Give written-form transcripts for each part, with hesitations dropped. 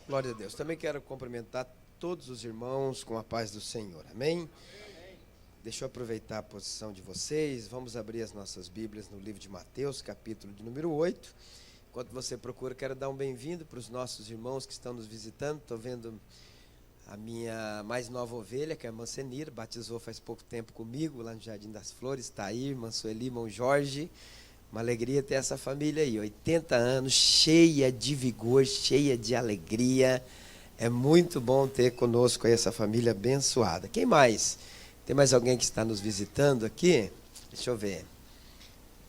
Glória a Deus. Também quero cumprimentar todos os irmãos com a paz do Senhor. Amém? Deixa eu aproveitar a posição de vocês. Vamos abrir as nossas Bíblias no livro de Mateus, capítulo de número 8. Enquanto você procura, quero dar um bem-vindo para os nossos irmãos que estão nos visitando. Estou vendo a minha mais nova ovelha, que é a irmã Senir, batizou faz pouco tempo comigo, lá no Jardim das Flores. Está aí, irmã Sueli, irmão Jorge. Uma alegria ter essa família aí, 80 anos, cheia de vigor, cheia de alegria. É muito bom ter conosco aí essa família abençoada. Quem mais? Tem mais alguém que está nos visitando aqui? Deixa eu ver.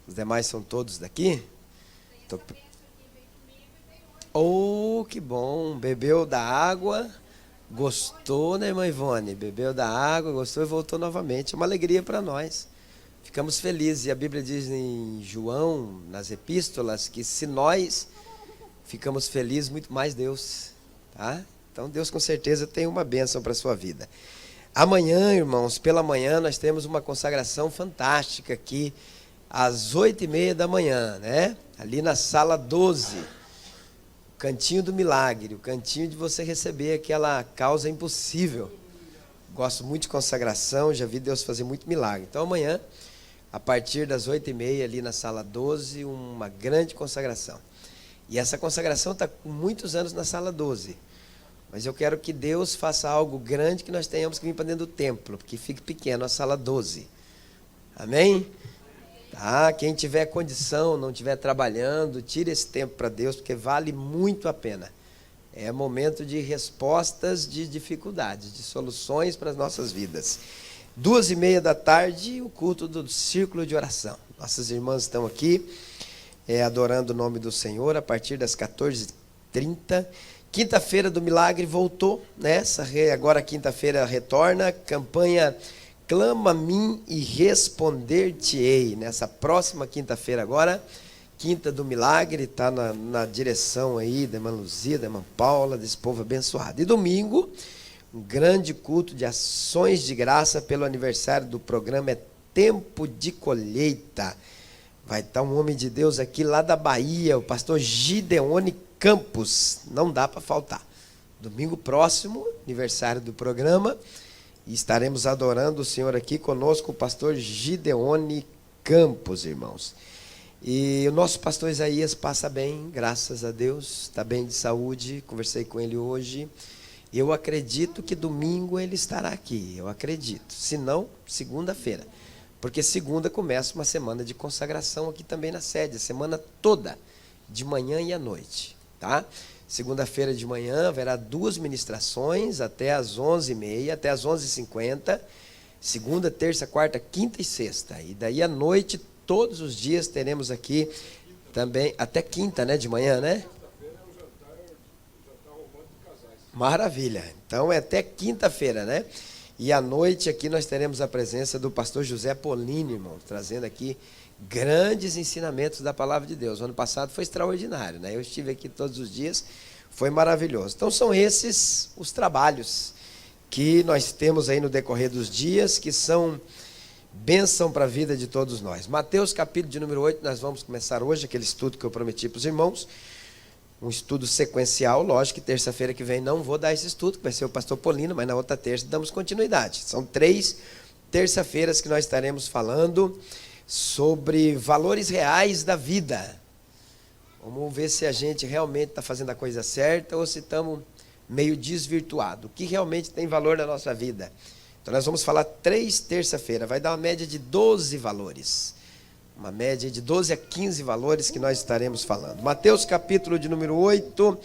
Os demais são todos daqui? Oh, que bom. Bebeu da água, gostou, né, irmã Ivone? Bebeu da água, gostou e voltou novamente. É uma alegria para nós. Ficamos felizes, e a Bíblia diz em João, nas epístolas, que se nós ficamos felizes, muito mais Deus, tá? Então Deus com certeza tem uma bênção para a sua vida. Amanhã, irmãos, pela manhã, nós temos uma consagração fantástica aqui, às 8h30 da manhã, né? Ali na sala 12, o cantinho do milagre, o cantinho de você receber aquela causa impossível. Gosto muito de consagração, já vi Deus fazer muito milagre. Então amanhã, a partir das 8h30, ali na sala 12, uma grande consagração. E essa consagração está com muitos anos na sala 12. Mas eu quero que Deus faça algo grande, que nós tenhamos que vir para dentro do templo, porque fique pequeno a sala 12. Amém? Tá? Quem tiver condição, não estiver trabalhando, tire esse tempo para Deus, porque vale muito a pena. É momento de respostas de dificuldades, de soluções para as nossas vidas. 2h30 da tarde, o culto do círculo de oração. Nossas irmãs estão aqui, adorando o nome do Senhor, a partir das 14h30. Quinta-feira do Milagre voltou, né? Agora quinta-feira retorna, campanha Clama a mim e responder-te-ei. Nessa próxima quinta-feira agora, Quinta do Milagre, está na direção aí da irmã Luzia, da irmã Paula, desse povo abençoado. E domingo, um grande culto de ações de graça pelo aniversário do programa É Tempo de Colheita. Vai estar um homem de Deus aqui lá da Bahia, o pastor Gideone Campos. Não dá para faltar. Domingo próximo, aniversário do programa, e estaremos adorando o Senhor aqui conosco, o pastor Gideone Campos, irmãos. E o nosso pastor Isaías passa bem, graças a Deus, está bem de saúde, conversei com ele hoje. Eu acredito que domingo ele estará aqui, eu acredito. Se não, segunda-feira. Porque segunda começa uma semana de consagração aqui também na sede, a semana toda, de manhã e à noite, tá? Segunda-feira de manhã haverá 2 ministrações até às 11h30, até às 11h50. Segunda, terça, quarta, quinta e sexta. E daí à noite, todos os dias teremos aqui também, até quinta, né, de manhã, né? Maravilha. Então é até quinta-feira, né? E à noite aqui nós teremos a presença do pastor José Polini, irmão, trazendo aqui grandes ensinamentos da palavra de Deus. O ano passado foi extraordinário, né? Eu estive aqui todos os dias, foi maravilhoso. Então são esses os trabalhos que nós temos aí no decorrer dos dias, que são bênção para a vida de todos nós. Mateus capítulo de número 8, nós vamos começar hoje, aquele estudo que eu prometi para os irmãos. Um estudo sequencial, lógico que terça-feira que vem não vou dar esse estudo, que vai ser o pastor Polino, mas na outra terça damos continuidade. São 3 terça-feiras que nós estaremos falando sobre valores reais da vida. Vamos ver se a gente realmente está fazendo a coisa certa ou se estamos meio desvirtuados. O que realmente tem valor na nossa vida. Então nós vamos falar 3 terça-feira, vai dar uma média de 12 valores. Uma média de 12 a 15 valores que nós estaremos falando. Mateus capítulo de número 8,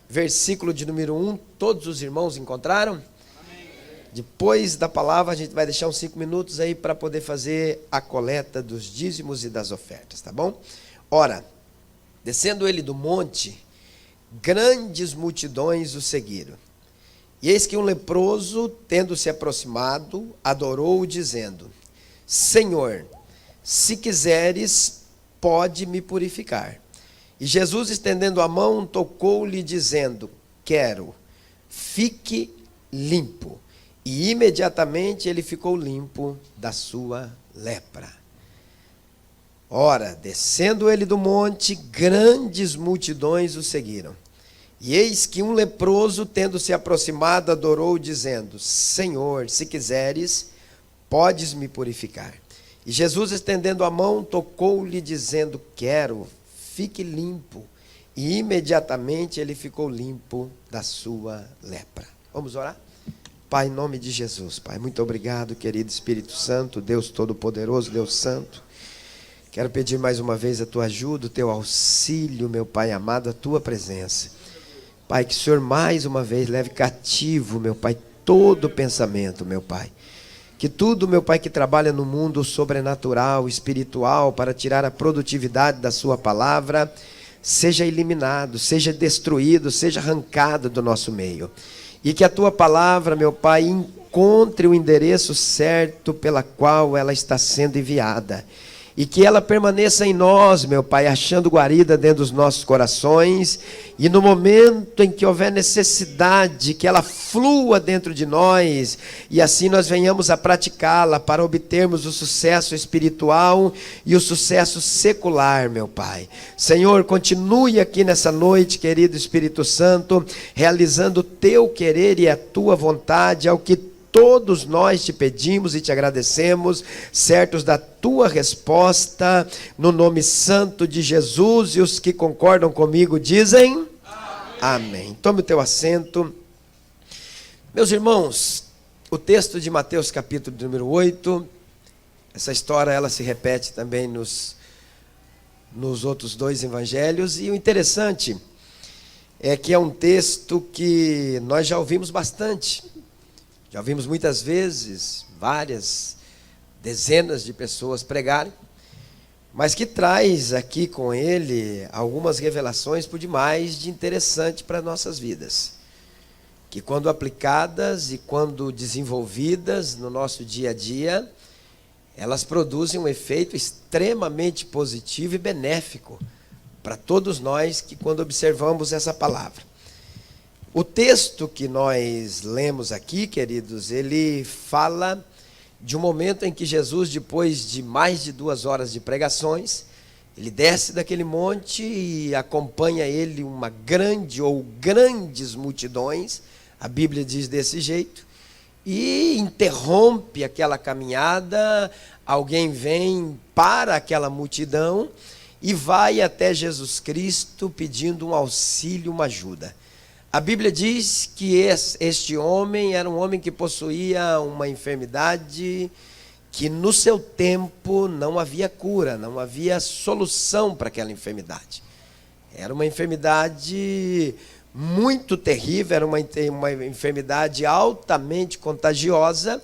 versículo de número 1. Todos os irmãos encontraram? Amém. Depois da palavra a gente vai deixar uns 5 minutos aí para poder fazer a coleta dos dízimos e das ofertas, tá bom? Ora, descendo ele do monte, grandes multidões o seguiram. E eis que um leproso, tendo se aproximado, adorou-o dizendo: Senhor, se quiseres, pode me purificar. E Jesus, estendendo a mão, tocou-lhe, dizendo: quero, fique limpo. E imediatamente ele ficou limpo da sua lepra. Ora, descendo ele do monte, grandes multidões o seguiram. E eis que um leproso, tendo se aproximado, adorou, dizendo: Senhor, se quiseres, podes me purificar. E Jesus, estendendo a mão, tocou-lhe, dizendo: quero, fique limpo. E imediatamente ele ficou limpo da sua lepra. Vamos orar? Pai, em nome de Jesus, Pai, muito obrigado, querido Espírito Santo, Deus Todo-Poderoso, Deus Santo. Quero pedir mais uma vez a tua ajuda, o teu auxílio, meu Pai amado, a tua presença. Pai, que o Senhor mais uma vez leve cativo, meu Pai, todo pensamento, meu Pai. Que tudo, meu Pai, que trabalha no mundo sobrenatural, espiritual, para tirar a produtividade da sua palavra, seja eliminado, seja destruído, seja arrancado do nosso meio. E que a tua palavra, meu Pai, encontre o endereço certo pela qual ela está sendo enviada. E que ela permaneça em nós, meu Pai, achando guarida dentro dos nossos corações. E no momento em que houver necessidade, que ela flua dentro de nós. E assim nós venhamos a praticá-la para obtermos o sucesso espiritual e o sucesso secular, meu Pai. Senhor, continue aqui nessa noite, querido Espírito Santo, realizando o teu querer e a tua vontade, ao que todos nós te pedimos e te agradecemos, certos da tua resposta, no nome santo de Jesus, e os que concordam comigo dizem amém. Amém. Tome o teu assento. Meus irmãos, o texto de Mateus capítulo número 8, essa história ela se repete também nos outros dois evangelhos, e o interessante é que é um texto que nós já ouvimos bastante. Já ouvimos muitas vezes, várias, dezenas de pessoas pregarem, mas que traz aqui com ele algumas revelações por demais de interessante para nossas vidas. Que quando aplicadas e quando desenvolvidas no nosso dia a dia, elas produzem um efeito extremamente positivo e benéfico para todos nós que quando observamos essa palavra. O texto que nós lemos aqui, queridos, ele fala de um momento em que Jesus, depois de mais de 2 horas de pregações, ele desce daquele monte e acompanha ele uma grande ou grandes multidões, a Bíblia diz desse jeito, e interrompe aquela caminhada, alguém vem para aquela multidão e vai até Jesus Cristo pedindo um auxílio, uma ajuda. A Bíblia diz que este homem era um homem que possuía uma enfermidade que no seu tempo não havia cura, não havia solução para aquela enfermidade. Era uma enfermidade muito terrível, era uma enfermidade altamente contagiosa.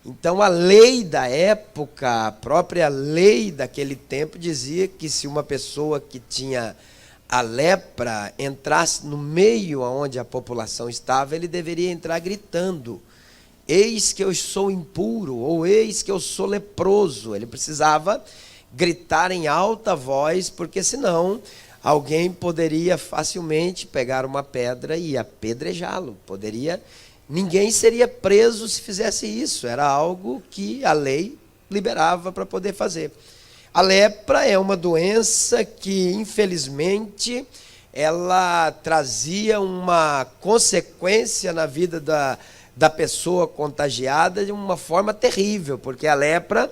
Então a lei da época, a própria lei daquele tempo dizia que se uma pessoa que tinha a lepra entrasse no meio onde a população estava, ele deveria entrar gritando: eis que eu sou impuro, ou eis que eu sou leproso. Ele precisava gritar em alta voz, porque senão alguém poderia facilmente pegar uma pedra e apedrejá-lo. Ninguém seria preso se fizesse isso, era algo que a lei liberava para poder fazer. A lepra é uma doença que, infelizmente, ela trazia uma consequência na vida da pessoa contagiada de uma forma terrível, porque a lepra,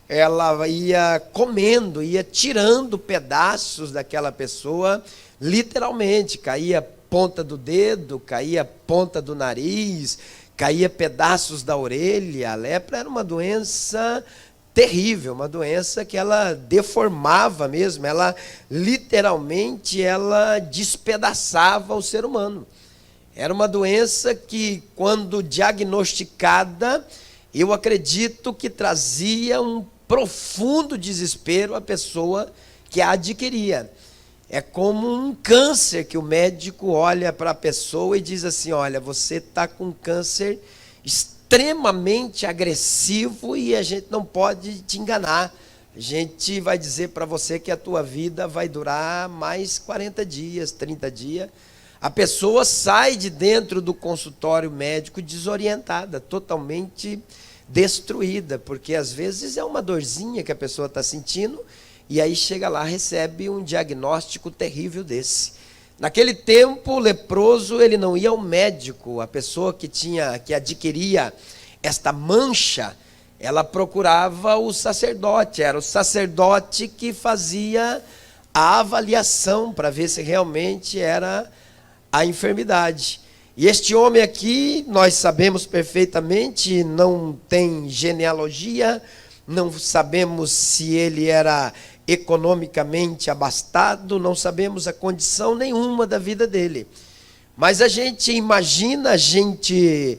ela ia comendo, ia tirando pedaços daquela pessoa, literalmente, caía ponta do dedo, caía ponta do nariz, caía pedaços da orelha. A lepra era uma doença terrível, uma doença que ela deformava mesmo, ela literalmente ela despedaçava o ser humano. Era uma doença que, quando diagnosticada, eu acredito que trazia um profundo desespero à pessoa que a adquiria. É como um câncer que o médico olha para a pessoa e diz assim: olha, você está com câncer extremamente agressivo e a gente não pode te enganar. A gente vai dizer para você que a tua vida vai durar mais 40 dias, 30 dias. A pessoa sai de dentro do consultório médico desorientada, totalmente destruída, porque às vezes é uma dorzinha que a pessoa está sentindo, e aí chega lá, recebe um diagnóstico terrível desse. Naquele tempo, o leproso, ele não ia ao médico. A pessoa que adquiria esta mancha, ela procurava o sacerdote. Era o sacerdote que fazia a avaliação para ver se realmente era a enfermidade. E este homem aqui, nós sabemos perfeitamente, não tem genealogia, não sabemos se ele era economicamente abastado, não sabemos a condição nenhuma da vida dele. Mas a gente imagina, a gente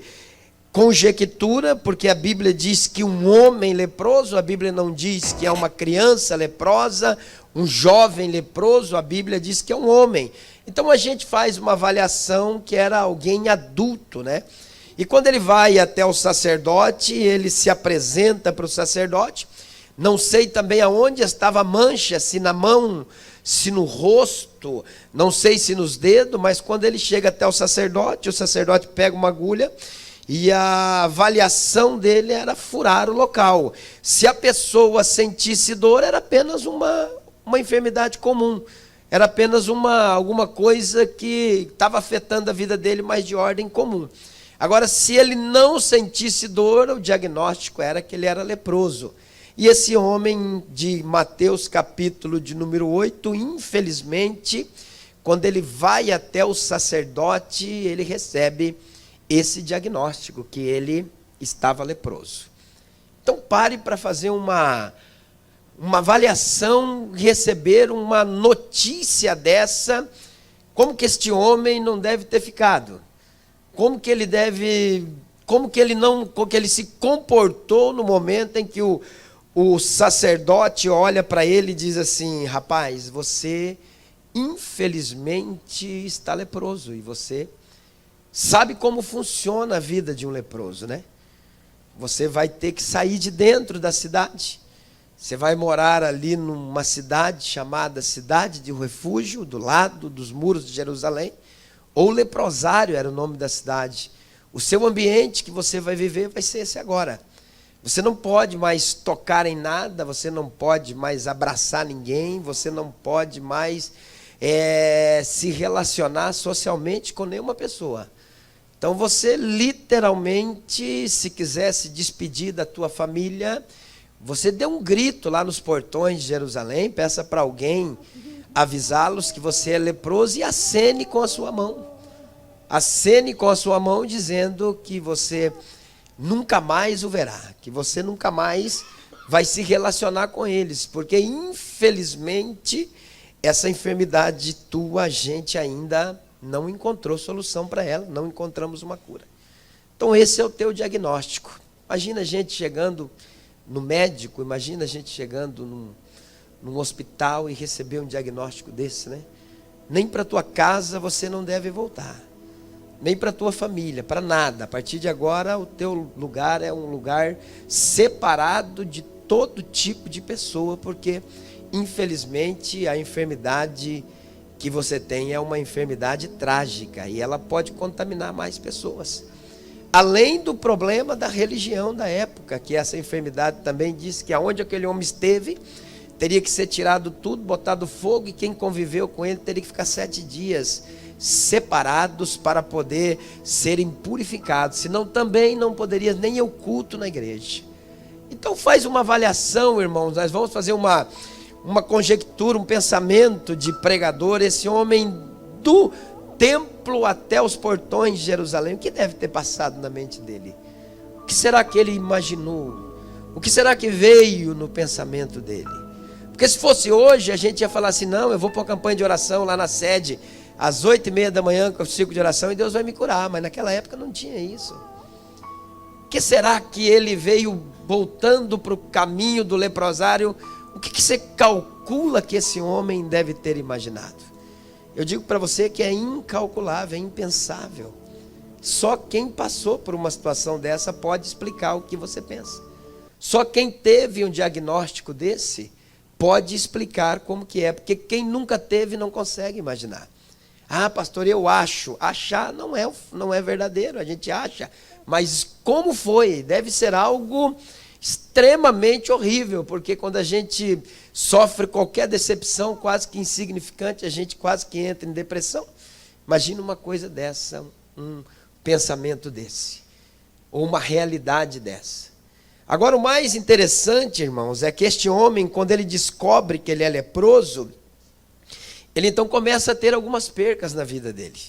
conjectura, porque a Bíblia diz que um homem leproso, a Bíblia não diz que é uma criança leprosa, um jovem leproso, a Bíblia diz que é um homem. Então a gente faz uma avaliação que era alguém adulto, né? E quando ele vai até o sacerdote, ele se apresenta para o sacerdote. Não sei também aonde estava a mancha, se na mão, se no rosto, não sei se nos dedos, mas quando ele chega até o sacerdote pega uma agulha e a avaliação dele era furar o local. Se a pessoa sentisse dor, era apenas uma enfermidade comum. Era apenas alguma coisa que estava afetando a vida dele, mas de ordem comum. Agora, se ele não sentisse dor, o diagnóstico era que ele era leproso. E esse homem de Mateus capítulo de número 8, infelizmente, quando ele vai até o sacerdote, ele recebe esse diagnóstico, que ele estava leproso. Então pare para fazer uma avaliação, receber uma notícia dessa, como que este homem não deve ter ficado, como que ele se comportou no momento em que o sacerdote olha para ele e diz assim: rapaz, você infelizmente está leproso, e você sabe como funciona a vida de um leproso, né? Você vai ter que sair de dentro da cidade. Você vai morar ali numa cidade chamada Cidade de Refúgio, do lado dos muros de Jerusalém, ou Leprosário era o nome da cidade. O seu ambiente que você vai viver vai ser esse agora. Você não pode mais tocar em nada, você não pode mais abraçar ninguém, você não pode mais se relacionar socialmente com nenhuma pessoa. Então você literalmente, se quiser se despedir da tua família, você dê um grito lá nos portões de Jerusalém, peça para alguém avisá-los que você é leproso e acene com a sua mão. Acene com a sua mão dizendo que você nunca mais o verá, que você nunca mais vai se relacionar com eles, porque infelizmente essa enfermidade tua, a gente ainda não encontrou solução para ela, não encontramos uma cura. Então esse é o teu diagnóstico. Imagina a gente chegando no médico, imagina a gente chegando num hospital e receber um diagnóstico desse, né? Nem para a tua casa você não deve voltar, nem para a tua família, para nada. A partir de agora o teu lugar é um lugar separado de todo tipo de pessoa, porque infelizmente a enfermidade que você tem é uma enfermidade trágica e ela pode contaminar mais pessoas. Além do problema da religião da época, que essa enfermidade também diz que aonde aquele homem esteve, teria que ser tirado tudo, botado fogo, e quem conviveu com ele teria que ficar 7 dias separados para poder serem purificados, senão também não poderia nem ir ao culto na igreja. Então faz uma avaliação, irmãos, nós vamos fazer uma conjectura, um pensamento de pregador. Esse homem do templo até os portões de Jerusalém, o que deve ter passado na mente dele? O que será que ele imaginou? O que será que veio no pensamento dele? Porque se fosse hoje, a gente ia falar assim: não, eu vou para uma campanha de oração lá na sede, às 8h30 da manhã, com o ciclo de oração, e Deus vai me curar. Mas naquela época não tinha isso. O que será que ele veio voltando para o caminho do leprosário? O que você calcula que esse homem deve ter imaginado? Eu digo para você que é incalculável, é impensável. Só quem passou por uma situação dessa pode explicar o que você pensa. Só quem teve um diagnóstico desse pode explicar como que é, porque quem nunca teve não consegue imaginar. Ah, pastor, eu acho. Achar não é verdadeiro, a gente acha. Mas como foi? Deve ser algo extremamente horrível, porque quando a gente sofre qualquer decepção quase que insignificante, a gente quase que entra em depressão. Imagina uma coisa dessa, um pensamento desse, ou uma realidade dessa. Agora, o mais interessante, irmãos, é que este homem, quando ele descobre que ele é leproso, ele então começa a ter algumas percas na vida dele.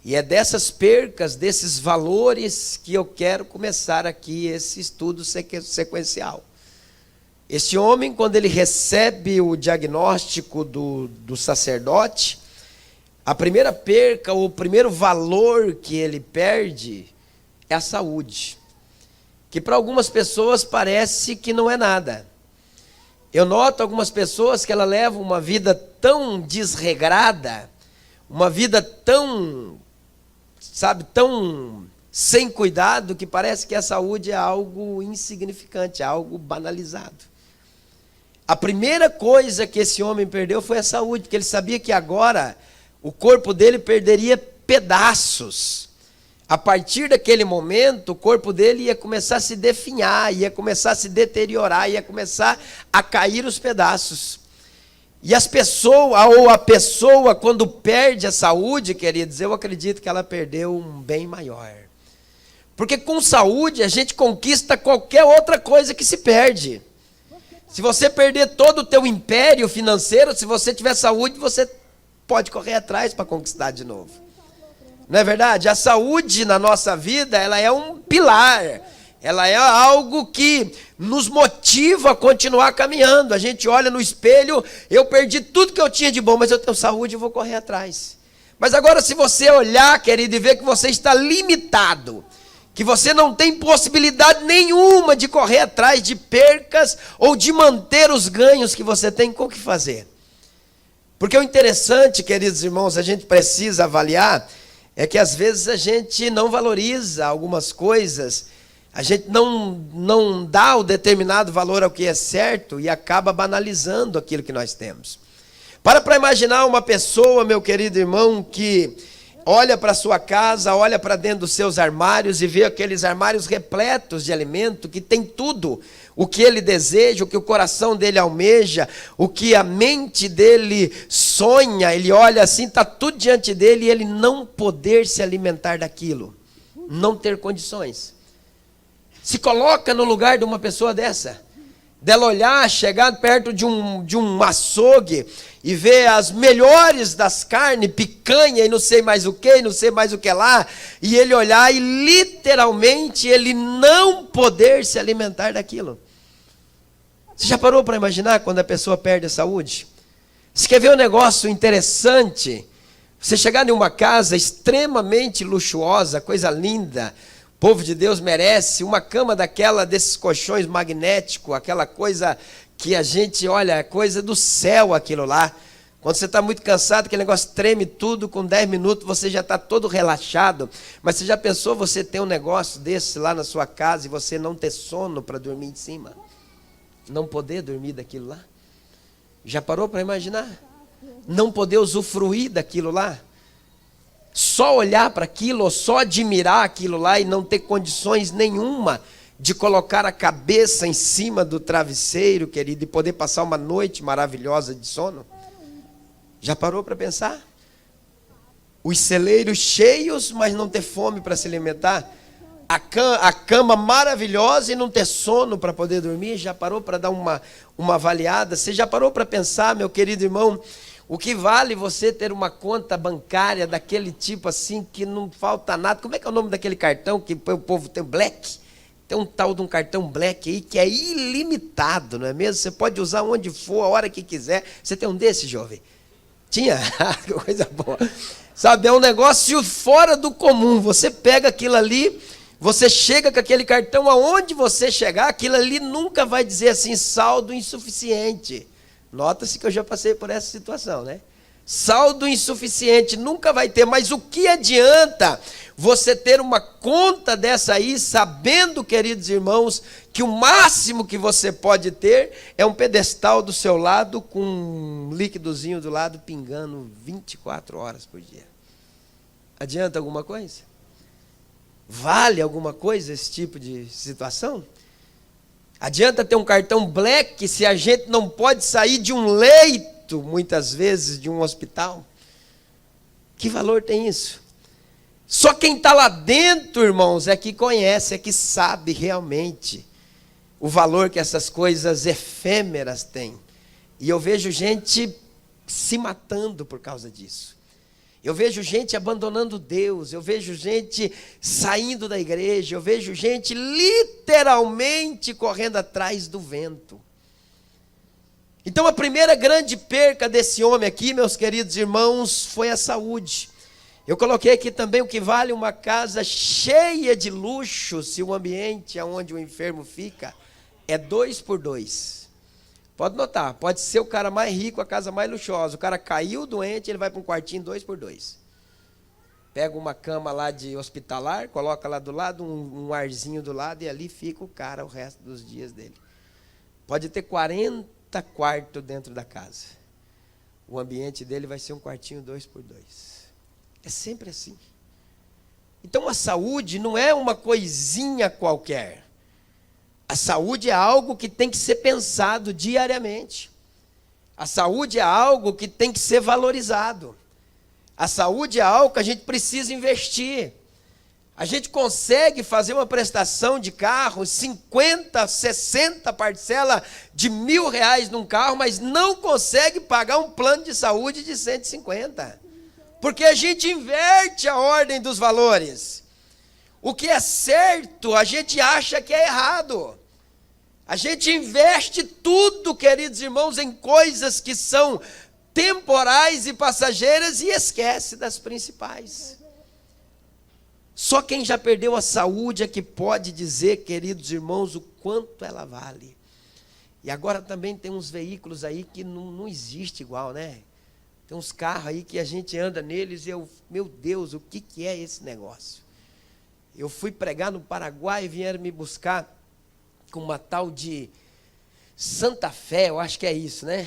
E é dessas percas, desses valores, que eu quero começar aqui esse estudo sequencial. Este homem, quando ele recebe o diagnóstico do sacerdote, a primeira perca, ou o primeiro valor que ele perde é a saúde. Que para algumas pessoas parece que não é nada. Eu noto algumas pessoas que elas levam uma vida tão desregrada, uma vida tão, tão sem cuidado, que parece que a saúde é algo insignificante, é algo banalizado. A primeira coisa que esse homem perdeu foi a saúde, porque ele sabia que agora o corpo dele perderia pedaços. A partir daquele momento, o corpo dele ia começar a se definhar, ia começar a se deteriorar, ia começar a cair os pedaços. E a pessoa, quando perde a saúde, queridos, eu acredito que ela perdeu um bem maior. Porque com saúde a gente conquista qualquer outra coisa que se perde. Se você perder todo o teu império financeiro, se você tiver saúde, você pode correr atrás para conquistar de novo. Não é verdade? A saúde na nossa vida, ela é um pilar. Ela é algo que nos motiva a continuar caminhando. A gente olha no espelho, eu perdi tudo que eu tinha de bom, mas eu tenho saúde e vou correr atrás. Mas agora, se você olhar, querido, e ver que você está limitado, que você não tem possibilidade nenhuma de correr atrás de percas ou de manter os ganhos que você tem, com o que fazer? Porque o interessante, queridos irmãos, a gente precisa avaliar, é que às vezes a gente não valoriza algumas coisas, a gente não dá o determinado valor ao que é certo e acaba banalizando aquilo que nós temos. Para imaginar uma pessoa, meu querido irmão, que olha para a sua casa, olha para dentro dos seus armários e vê aqueles armários repletos de alimento, que tem tudo o que ele deseja, o que o coração dele almeja, o que a mente dele sonha. Ele olha assim, está tudo diante dele, e ele não poder se alimentar daquilo, não ter condições. Se coloca no lugar de uma pessoa dessa, dela olhar, chegar perto de um açougue e ver as melhores das carnes, picanha e não sei mais o que lá, e ele olhar e literalmente ele não poder se alimentar daquilo. Você já parou para imaginar quando a pessoa perde a saúde? Você quer ver um negócio interessante? Você chegar em uma casa extremamente luxuosa, coisa linda, o povo de Deus merece uma cama daquela, desses colchões magnéticos, aquela coisa que a gente, olha, é coisa do céu aquilo lá. Quando você está muito cansado, aquele negócio treme tudo, com 10 minutos você já está todo relaxado. Mas você já pensou você ter um negócio desse lá na sua casa e você não ter sono para dormir em cima? Não poder dormir daquilo lá? Já parou para imaginar? Não poder usufruir daquilo lá? Só olhar para aquilo, ou só admirar aquilo lá e não ter condições nenhuma de colocar a cabeça em cima do travesseiro, querido, e poder passar uma noite maravilhosa de sono? Já parou para pensar? Os celeiros cheios, mas não ter fome para se alimentar? A cama maravilhosa e não ter sono para poder dormir? Já parou para dar uma avaliada? Você já parou para pensar, meu querido irmão, o que vale você ter uma conta bancária daquele tipo assim, que não falta nada? Como é que é o nome daquele cartão que o povo tem? Black? Tem um tal de um cartão Black aí que é ilimitado, não é mesmo? Você pode usar onde for, a hora que quiser. Você tem um desse, jovem? Tinha? Que coisa boa. Sabe, é um negócio fora do comum. Você pega aquilo ali, você chega com aquele cartão, aonde você chegar, aquilo ali nunca vai dizer assim, saldo insuficiente. Nota-se que eu já passei por essa situação, né? Saldo insuficiente, nunca vai ter. Mas o que adianta você ter uma conta dessa aí, sabendo, queridos irmãos, que o máximo que você pode ter é um pedestal do seu lado, com um líquidozinho do lado, pingando 24 horas por dia? Adianta alguma coisa? Vale alguma coisa esse tipo de situação? Adianta ter um cartão Black se a gente não pode sair de um leito, muitas vezes, de um hospital? Que valor tem isso? Só quem está lá dentro, irmãos, é que conhece, é que sabe realmente o valor que essas coisas efêmeras têm. E eu vejo gente se matando por causa disso. Eu vejo gente abandonando Deus, eu vejo gente saindo da igreja, eu vejo gente literalmente correndo atrás do vento. Então a primeira grande perca desse homem aqui, meus queridos irmãos, foi a saúde. Eu coloquei aqui também o que vale uma casa cheia de luxo, se o ambiente onde o enfermo fica é 2x2. Pode notar, pode ser o cara mais rico, a casa mais luxuosa. O cara caiu doente, ele vai para um quartinho 2x2. Pega uma cama lá de hospitalar, coloca lá do lado, um arzinho do lado, e ali fica o cara o resto dos dias dele. Pode ter 40 quartos dentro da casa. O ambiente dele vai ser um quartinho 2x2. É sempre assim. Então a saúde não é uma coisinha qualquer. A saúde é algo que tem que ser pensado diariamente. A saúde é algo que tem que ser valorizado. A saúde é algo que a gente precisa investir. A gente consegue fazer uma prestação de carro, 50, 60 parcela de R$1.000 num carro, mas não consegue pagar um plano de saúde de 150. Porque a gente inverte a ordem dos valores. O que é certo, a gente acha que é errado. A gente investe tudo, queridos irmãos, em coisas que são temporais e passageiras e esquece das principais. Só quem já perdeu a saúde é que pode dizer, queridos irmãos, o quanto ela vale. E agora também tem uns veículos aí que não existe igual, né? Tem uns carros aí que a gente anda neles e meu Deus, o que é esse negócio? Eu fui pregar no Paraguai e vieram me buscar com uma tal de Santa Fé, eu acho que é isso, né?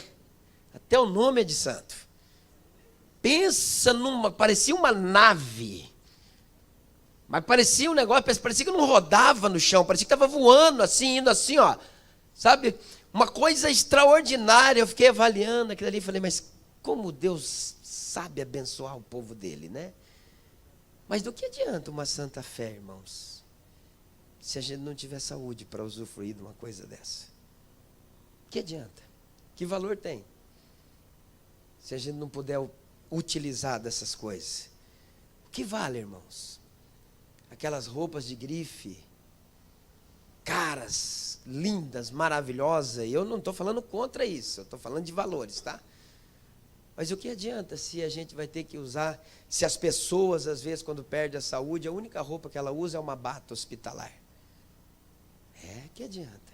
Até o nome é de santo. Pensa parecia uma nave, mas parecia um negócio, parecia que não rodava no chão, parecia que estava voando assim, indo assim, ó, sabe? Uma coisa extraordinária. Eu fiquei avaliando aquilo ali e falei, mas como Deus sabe abençoar o povo dele, né? Mas do que adianta uma Santa Fé, irmãos, se a gente não tiver saúde para usufruir de uma coisa dessa? Que adianta? Que valor tem? Se a gente não puder utilizar dessas coisas. O que vale, irmãos? Aquelas roupas de grife, caras, lindas, maravilhosas. E eu não estou falando contra isso, eu estou falando de valores, tá? Mas o que adianta se a gente vai ter que usar, se as pessoas, às vezes, quando perdem a saúde, a única roupa que ela usa é uma bata hospitalar? Que adianta?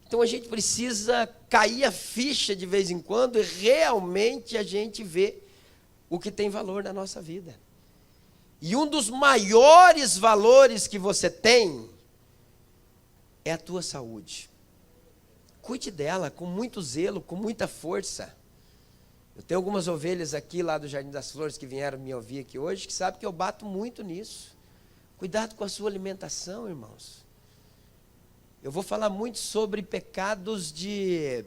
Então a gente precisa cair a ficha de vez em quando e realmente a gente vê o que tem valor na nossa vida. E um dos maiores valores que você tem é a tua saúde. Cuide dela com muito zelo, com muita força. Eu tenho algumas ovelhas aqui lá do Jardim das Flores que vieram me ouvir aqui hoje, que sabem que eu bato muito nisso. Cuidado com a sua alimentação, irmãos. Eu vou falar muito sobre pecados de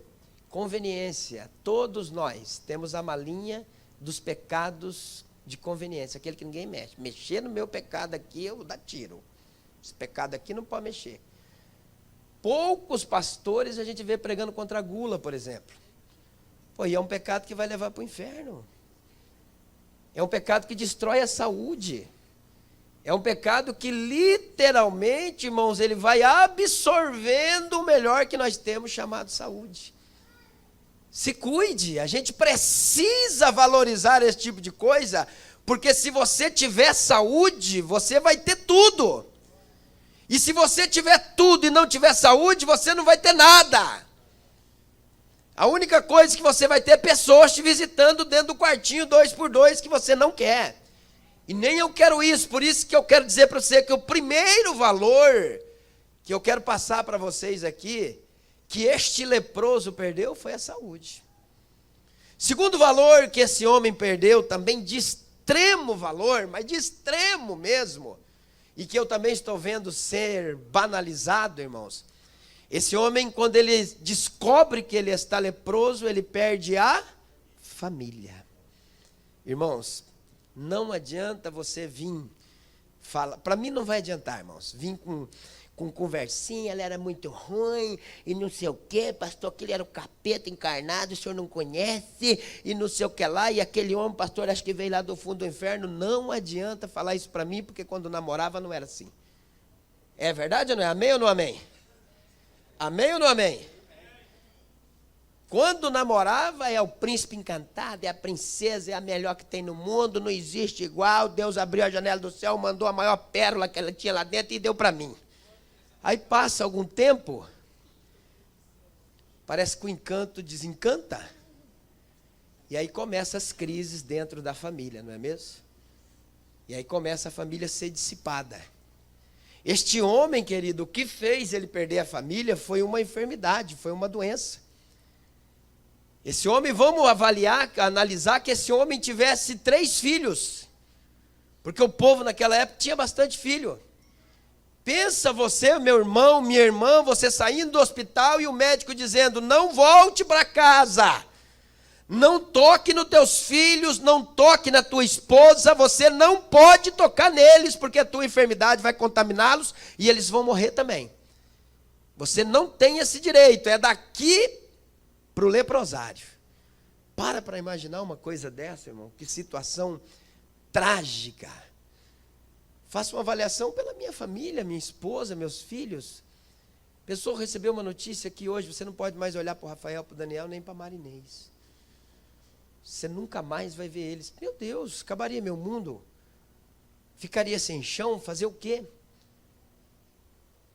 conveniência. Todos nós temos a malinha dos pecados de conveniência, aquele que ninguém mexe. Mexer no meu pecado aqui, eu dá tiro. Esse pecado aqui não pode mexer. Poucos pastores a gente vê pregando contra a gula, por exemplo. E é um pecado que vai levar para o inferno. É um pecado que destrói a saúde. É um pecado que literalmente, irmãos, ele vai absorvendo o melhor que nós temos, chamado saúde. Se cuide, a gente precisa valorizar esse tipo de coisa, porque se você tiver saúde, você vai ter tudo. E se você tiver tudo e não tiver saúde, você não vai ter nada. A única coisa que você vai ter é pessoas te visitando dentro do quartinho 2x2 que você não quer. E nem eu quero isso, por isso que eu quero dizer para você que o primeiro valor que eu quero passar para vocês aqui, que este leproso perdeu, foi a saúde. Segundo valor que esse homem perdeu, também de extremo valor, mas de extremo mesmo, e que eu também estou vendo ser banalizado, irmãos, Esse homem, quando ele descobre que ele está leproso, ele perde a família. Irmãos, não adianta você vir falar. Para mim não vai adiantar, irmãos. Vim com conversinha, ela era muito ruim, e não sei o quê, pastor, aquele era o capeta encarnado, o senhor não conhece, e não sei o que lá, e aquele homem, pastor, acho que veio lá do fundo do inferno. Não adianta falar isso para mim, porque quando namorava não era assim. É verdade ou não é? Amém ou não amém? Amém ou não amém? Quando namorava é o príncipe encantado, é a princesa, é a melhor que tem no mundo, não existe igual, Deus abriu a janela do céu, mandou a maior pérola que ela tinha lá dentro e deu para mim. Aí passa algum tempo, parece que o encanto desencanta, e aí começam as crises dentro da família, não é mesmo? E aí começa a família a ser dissipada. Este homem, querido, o que fez ele perder a família foi uma enfermidade, foi uma doença. Esse homem, vamos avaliar, analisar que esse homem tivesse 3 filhos, porque o povo naquela época tinha bastante filho. Pensa você, meu irmão, minha irmã, você saindo do hospital e o médico dizendo, não volte para casa, não toque nos teus filhos, não toque na tua esposa, você não pode tocar neles, porque a tua enfermidade vai contaminá-los e eles vão morrer também. Você não tem esse direito, é daqui para o leprosário. Para imaginar uma coisa dessa, irmão, que situação trágica. Faço uma avaliação pela minha família, minha esposa, meus filhos. A pessoa recebeu uma notícia que hoje você não pode mais olhar para o Rafael, para o Daniel, nem para a Marinês. Você nunca mais vai ver eles. Meu Deus, acabaria meu mundo? Ficaria sem chão? Fazer o quê?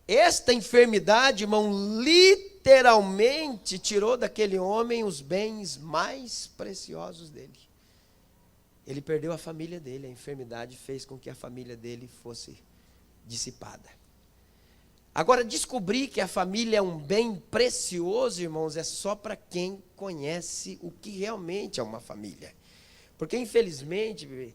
Esta enfermidade, irmão, literalmente tirou daquele homem os bens mais preciosos dele. Ele perdeu a família dele, a enfermidade fez com que a família dele fosse dissipada. Agora, descobrir que a família é um bem precioso, irmãos, é só para quem conhece o que realmente é uma família. Porque, infelizmente,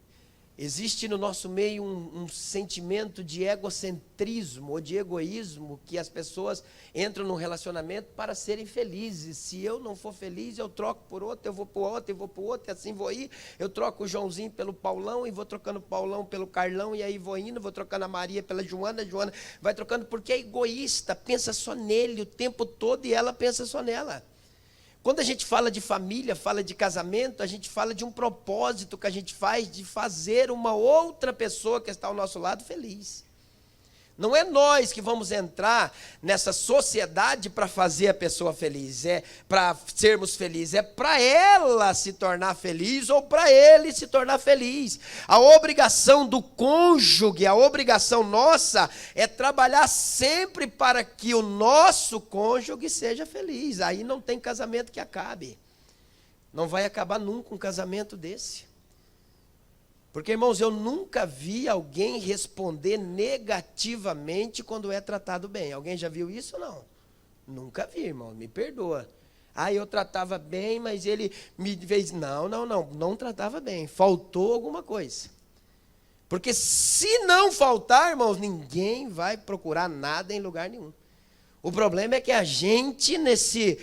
existe no nosso meio um sentimento de egocentrismo ou de egoísmo, que as pessoas entram num relacionamento para serem felizes. Se eu não for feliz, eu troco por outro, eu vou por outro, eu vou por outro, e assim vou ir. Eu troco o Joãozinho pelo Paulão, e vou trocando o Paulão pelo Carlão, e aí vou indo, vou trocando a Maria pela Joana, Joana vai trocando, porque é egoísta, pensa só nele o tempo todo, e ela pensa só nela. Quando a gente fala de família, fala de casamento, a gente fala de um propósito que a gente faz de fazer uma outra pessoa que está ao nosso lado feliz. Não é nós que vamos entrar nessa sociedade para fazer a pessoa feliz, é para sermos felizes, é para ela se tornar feliz ou para ele se tornar feliz. A obrigação do cônjuge, a obrigação nossa é trabalhar sempre para que o nosso cônjuge seja feliz. Aí não tem casamento que acabe. Não vai acabar nunca um casamento desse. Porque, irmãos, eu nunca vi alguém responder negativamente quando é tratado bem. Alguém já viu isso ou não? Nunca vi, irmão, me perdoa. Ah, eu tratava bem, mas ele me fez... Não tratava bem, faltou alguma coisa. Porque se não faltar, irmãos, ninguém vai procurar nada em lugar nenhum. O problema é que a gente, nesse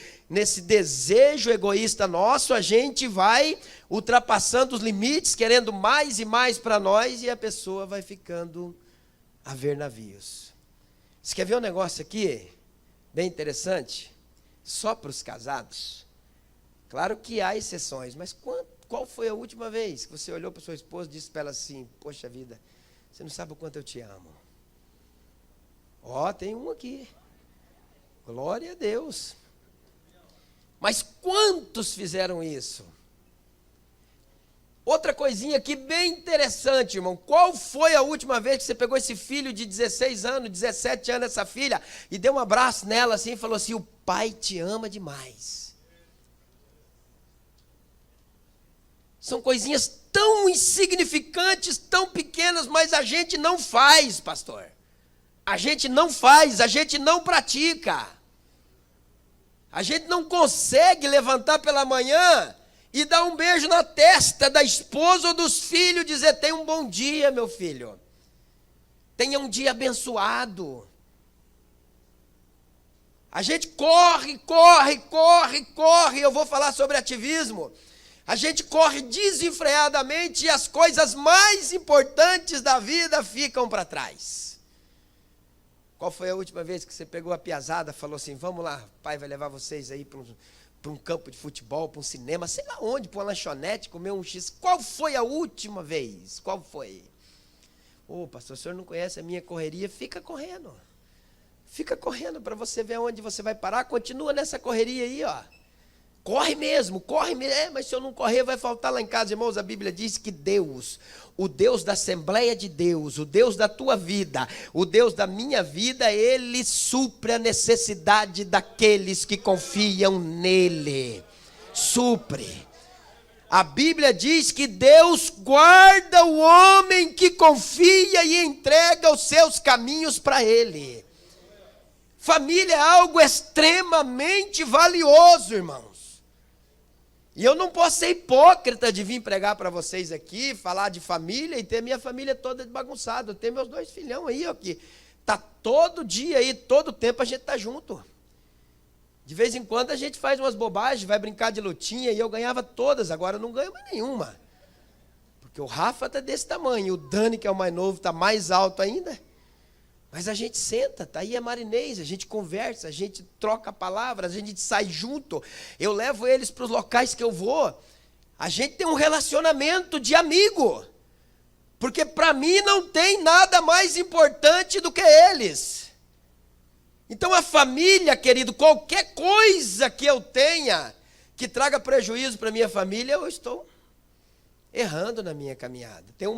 desejo egoísta nosso, a gente vai ultrapassando os limites, querendo mais e mais para nós, e a pessoa vai ficando a ver navios. Você quer ver um negócio aqui, bem interessante? Só para os casados. Claro que há exceções, mas qual foi a última vez que você olhou para sua esposa e disse para ela assim, poxa vida, você não sabe o quanto eu te amo. Ó, tem um aqui. Glória a Deus. Mas quantos fizeram isso? Outra coisinha aqui bem interessante, irmão. Qual foi a última vez que você pegou esse filho de 16 anos, 17 anos, essa filha, e deu um abraço nela assim e falou assim, o pai te ama demais. São coisinhas tão insignificantes, tão pequenas, mas a gente não faz, pastor. A gente não faz, a gente não pratica. A gente não consegue levantar pela manhã e dar um beijo na testa da esposa ou dos filhos, dizer, tenha um bom dia, meu filho. Tenha um dia abençoado. A gente corre, corre, corre, corre. Eu vou falar sobre ativismo. A gente corre desenfreadamente e as coisas mais importantes da vida ficam para trás. Qual foi a última vez que você pegou a piazada, falou assim, vamos lá, pai vai levar vocês aí para um campo de futebol, para um cinema, sei lá onde, para uma lanchonete, comer um X. Qual foi a última vez? Qual foi? Ô, pastor, o senhor não conhece a minha correria? Fica correndo. Fica correndo para você ver onde você vai parar. Continua nessa correria aí, ó. Corre mesmo, corre mesmo. Mas se eu não correr, vai faltar lá em casa. Irmãos, a Bíblia diz que Deus, o Deus da Assembleia de Deus, o Deus da tua vida, o Deus da minha vida, Ele supre a necessidade daqueles que confiam nele. Supre. A Bíblia diz que Deus guarda o homem que confia e entrega os seus caminhos para Ele. Família é algo extremamente valioso, irmãos. E eu não posso ser hipócrita de vir pregar para vocês aqui, falar de família e ter minha família toda bagunçada. Eu tenho meus 2 filhão aí, ó, que tá todo dia aí, todo tempo a gente tá junto. De vez em quando a gente faz umas bobagens, vai brincar de lutinha, e eu ganhava todas, agora eu não ganho mais nenhuma. Porque o Rafa tá desse tamanho, o Dani, que é o mais novo, tá mais alto ainda. Mas a gente senta, tá aí a Marinês, a gente conversa, a gente troca palavras, a gente sai junto. Eu levo eles para os locais que eu vou. A gente tem um relacionamento de amigo. Porque para mim não tem nada mais importante do que eles. Então a família, querido, qualquer coisa que eu tenha que traga prejuízo para minha família, eu estou errando na minha caminhada. Tem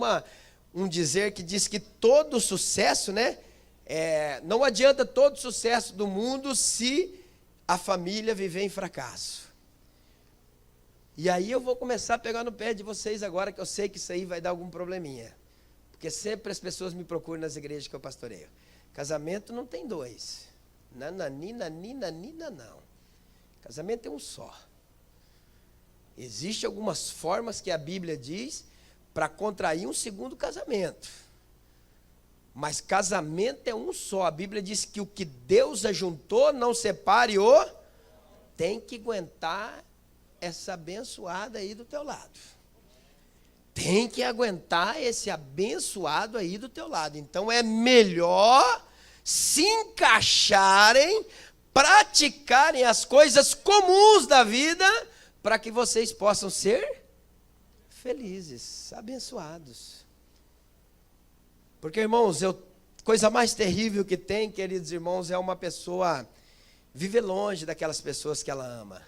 um dizer que diz que todo sucesso, né? Não adianta todo sucesso do mundo se a família viver em fracasso. E aí eu vou começar a pegar no pé de vocês agora, que eu sei que isso aí vai dar algum probleminha. Porque sempre as pessoas me procuram nas igrejas que eu pastoreio. Casamento não tem 2. Nananina, não. Casamento é um só. Existem algumas formas que a Bíblia diz para contrair um segundo casamento. Mas casamento é um só. A Bíblia diz que o que Deus ajuntou, não separe o... Tem que aguentar essa abençoada aí do teu lado. Tem que aguentar esse abençoado aí do teu lado. Então é melhor se encaixarem, praticarem as coisas comuns da vida, para que vocês possam ser felizes, abençoados. Porque, irmãos, coisa mais terrível que tem, queridos irmãos, é uma pessoa viver longe daquelas pessoas que ela ama.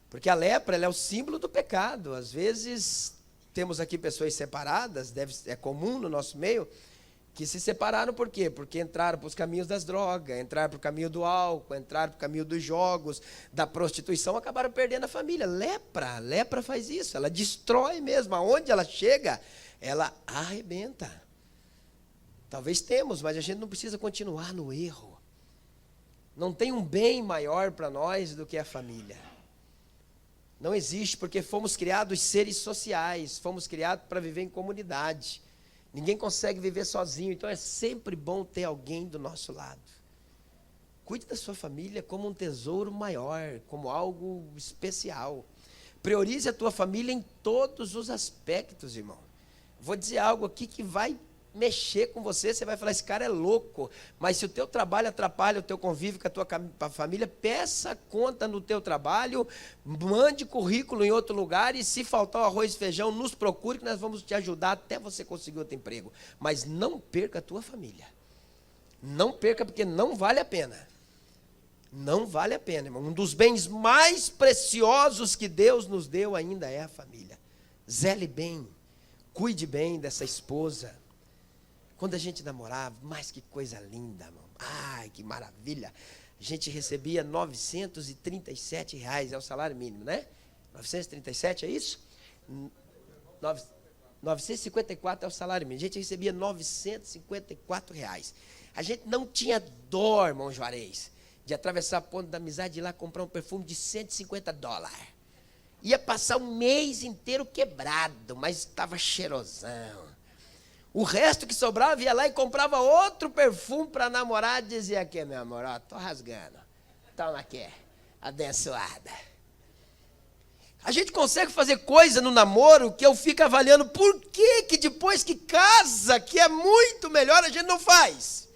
Porque a lepra, ela é o símbolo do pecado. Às vezes, temos aqui pessoas separadas, é comum no nosso meio, que se separaram por quê? Porque entraram para os caminhos das drogas, entraram para o caminho do álcool, entraram para o caminho dos jogos, da prostituição, acabaram perdendo a família. Lepra faz isso, ela destrói mesmo. Aonde ela chega, ela arrebenta. Talvez temos, mas a gente não precisa continuar no erro. Não tem um bem maior para nós do que a família. Não existe, porque fomos criados seres sociais, fomos criados para viver em comunidade. Ninguém consegue viver sozinho, então é sempre bom ter alguém do nosso lado. Cuide da sua família como um tesouro maior, como algo especial. Priorize a tua família em todos os aspectos, irmão. Vou dizer algo aqui que vai mexer com você, você vai falar, esse cara é louco. Mas se o teu trabalho atrapalha o teu convívio com a tua família, peça conta no teu trabalho, mande currículo em outro lugar, e se faltar o arroz e feijão, nos procure que nós vamos te ajudar até você conseguir outro emprego. Mas não perca a tua família. Não perca, porque não vale a pena. Não vale a pena, irmão. Um dos bens mais preciosos que Deus nos deu ainda é a família. Zele bem, cuide bem dessa esposa. Quando a gente namorava, mas que coisa linda, irmão. Ai, que maravilha. A gente recebia R$ 937, é o salário mínimo, né? 937, é isso? 954 é o salário mínimo. A gente recebia R$ 954. A gente não tinha dó, irmão Juarez, de atravessar a ponte da amizade e ir lá comprar um perfume de $150. Ia passar um mês inteiro quebrado, mas estava cheirosão. O resto que sobrava, ia lá e comprava outro perfume para namorar, dizia aqui, meu amor, ó, tô rasgando. toma aqui, abençoada. A gente consegue fazer coisa no namoro que eu fico avaliando por que depois que casa, que é muito melhor, a gente não faz.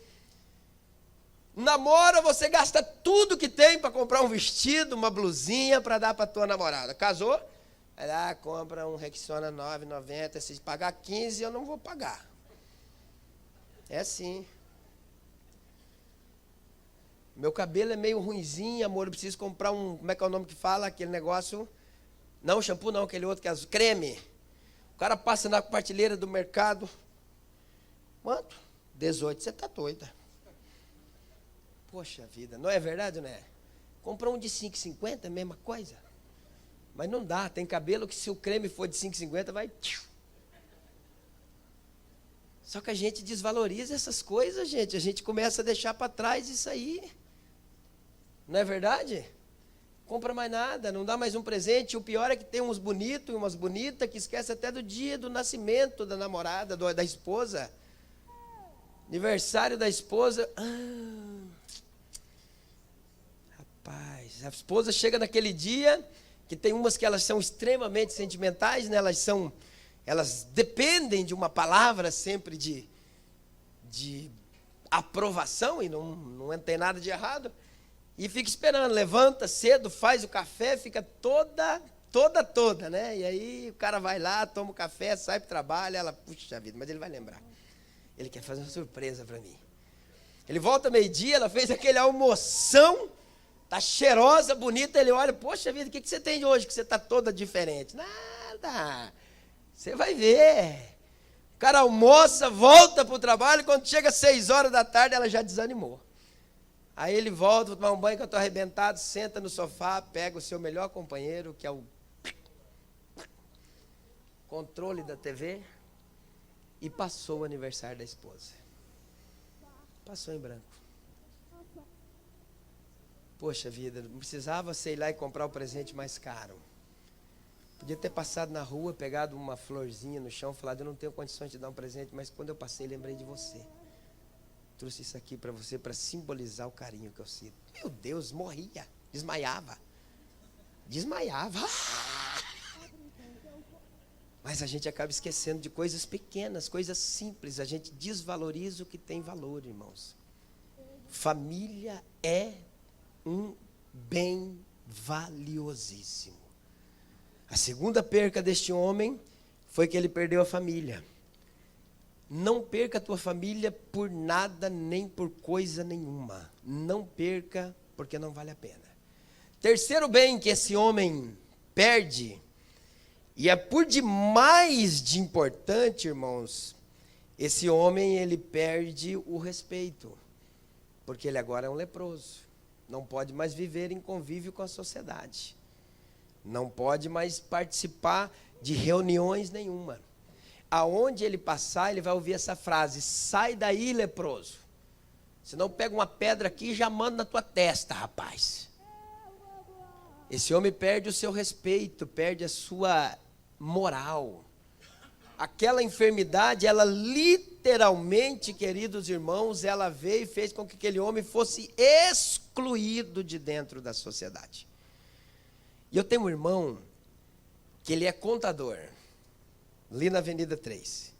Namora, você gasta tudo que tem para comprar um vestido, uma blusinha para dar para tua namorada. Casou? Vai lá, compra um Rexona 9,90, se pagar 15 eu não vou pagar. É assim. Meu cabelo é meio ruinzinho, amor, eu preciso comprar um, como é que é o nome que fala, aquele negócio? Não, shampoo não, aquele outro que é azul, creme. O cara passa na prateleira do mercado. Quanto? 18, você está doida. Poxa vida, não é verdade, não é? Compra um de 5,50, mesma coisa. Mas não dá, tem cabelo que se o creme for de 5,50 vai... Só que a gente desvaloriza essas coisas, gente. A gente começa a deixar para trás isso aí. Não é verdade? Compra mais nada, não dá mais um presente. O pior é que tem uns bonitos e umas bonitas que esquecem até do dia do nascimento da namorada, da esposa. Aniversário da esposa. Rapaz, a esposa chega naquele dia, que tem umas que elas são extremamente sentimentais, né? Elas dependem de uma palavra sempre de aprovação, e não tem nada de errado. E fica esperando, levanta cedo, faz o café, fica toda, né? E aí o cara vai lá, toma o café, sai para o trabalho, ela, puxa vida, mas ele vai lembrar. Ele quer fazer uma surpresa para mim. Ele volta meio-dia, ela fez aquele almoção, tá cheirosa, bonita, ele olha, poxa vida, o que você tem de hoje que você tá toda diferente? Nada, você vai ver. O cara almoça, volta para o trabalho, quando chega às 6 horas da tarde, ela já desanimou. Aí ele volta, vou tomar um banho que eu estou arrebentado, senta no sofá, pega o seu melhor companheiro, que é o controle da TV, e passou o aniversário da esposa. Passou em branco. Poxa vida, não precisava, sei lá, e comprar o presente mais caro. Podia ter passado na rua, pegado uma florzinha no chão, falado, eu não tenho condições de dar um presente, mas quando eu passei, lembrei de você. Trouxe isso aqui para você, para simbolizar o carinho que eu sinto. Meu Deus, morria, desmaiava. Mas a gente acaba esquecendo de coisas pequenas, coisas simples. A gente desvaloriza o que tem valor, irmãos. Família é um bem valiosíssimo. A segunda perca deste homem foi que ele perdeu a família. Não perca a tua família por nada, nem por coisa nenhuma. Não perca, porque não vale a pena. Terceiro bem que esse homem perde, e é por demais de importante, irmãos, esse homem, ele perde o respeito, porque ele agora é um leproso. Não pode mais viver em convívio com a sociedade. Não pode mais participar de reuniões nenhuma. Aonde ele passar, ele vai ouvir essa frase, sai daí, leproso. Senão pega uma pedra aqui e já manda na tua testa, rapaz. Esse homem perde o seu respeito, perde a sua moral. Aquela enfermidade, ela literalmente, queridos irmãos, ela veio e fez com que aquele homem fosse excluído de dentro da sociedade. E eu tenho um irmão que ele é contador, ali na Avenida 3.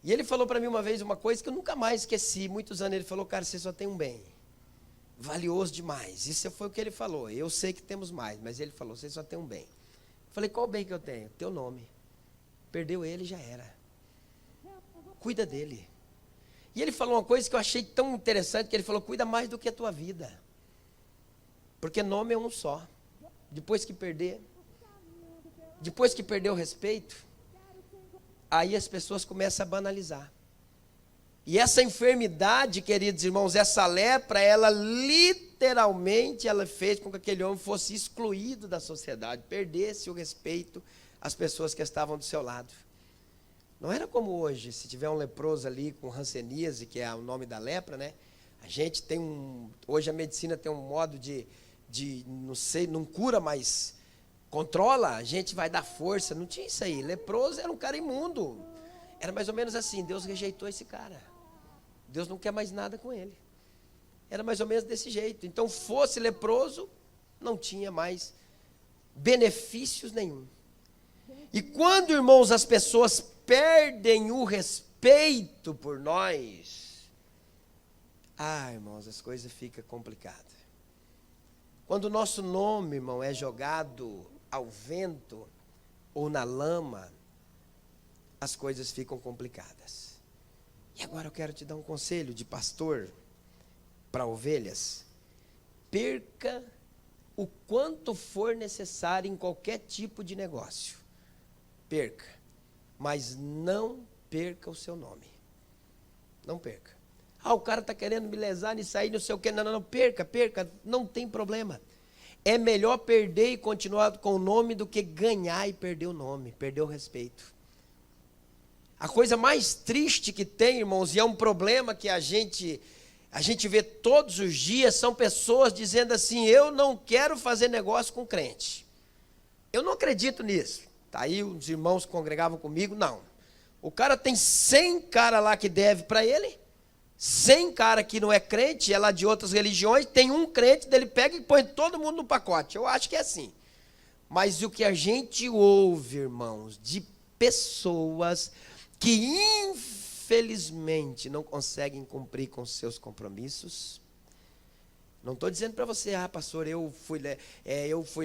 E ele falou para mim uma vez uma coisa que eu nunca mais esqueci. Muitos anos ele falou, cara, você só tem um bem. Valioso demais. Isso foi o que ele falou. Eu sei que temos mais, mas ele falou, você só tem um bem. Eu falei, qual bem que eu tenho? Teu nome. Perdeu ele, já era. Cuida dele. E ele falou uma coisa que eu achei tão interessante, que ele falou, cuida mais do que a tua vida. Porque nome é um só. Depois que perder o respeito, aí as pessoas começam a banalizar. E essa enfermidade, queridos irmãos, essa lepra, ela literalmente, ela fez com que aquele homem fosse excluído da sociedade, perdesse o respeito às pessoas que estavam do seu lado. Não era como hoje, se tiver um leproso ali com hanseníase, que é o nome da lepra, né? A gente tem hoje a medicina tem um modo de não sei, não cura, mas controla, a gente vai dar força. Não tinha isso aí. Leproso era um cara imundo. Era mais ou menos assim, Deus rejeitou esse cara. Deus não quer mais nada com ele. Era mais ou menos desse jeito. Então, fosse leproso, não tinha mais benefícios nenhum. E quando, irmãos, as pessoas perdem o respeito por nós, irmãos, as coisas ficam complicadas. Quando o nosso nome, irmão, é jogado ao vento ou na lama, as coisas ficam complicadas. E agora eu quero te dar um conselho de pastor para ovelhas. Perca o quanto for necessário em qualquer tipo de negócio. Perca, mas não perca o seu nome. Não perca. O cara está querendo me lesar nisso aí, não sei o que. Não, perca, não tem problema. É melhor perder e continuar com o nome do que ganhar e perder o nome, perder o respeito. A coisa mais triste que tem, irmãos, e é um problema que a gente vê todos os dias, são pessoas dizendo assim: eu não quero fazer negócio com crente. Eu não acredito nisso. Está aí os irmãos que congregavam comigo, não. O cara tem 100 cara lá que deve para ele, 100 cara que não é crente, é lá de outras religiões, tem um crente, dele pega e põe todo mundo no pacote. Eu acho que é assim. Mas o que a gente ouve, irmãos, de pessoas que infelizmente não conseguem cumprir com seus compromissos. Não estou dizendo para você: pastor, eu fui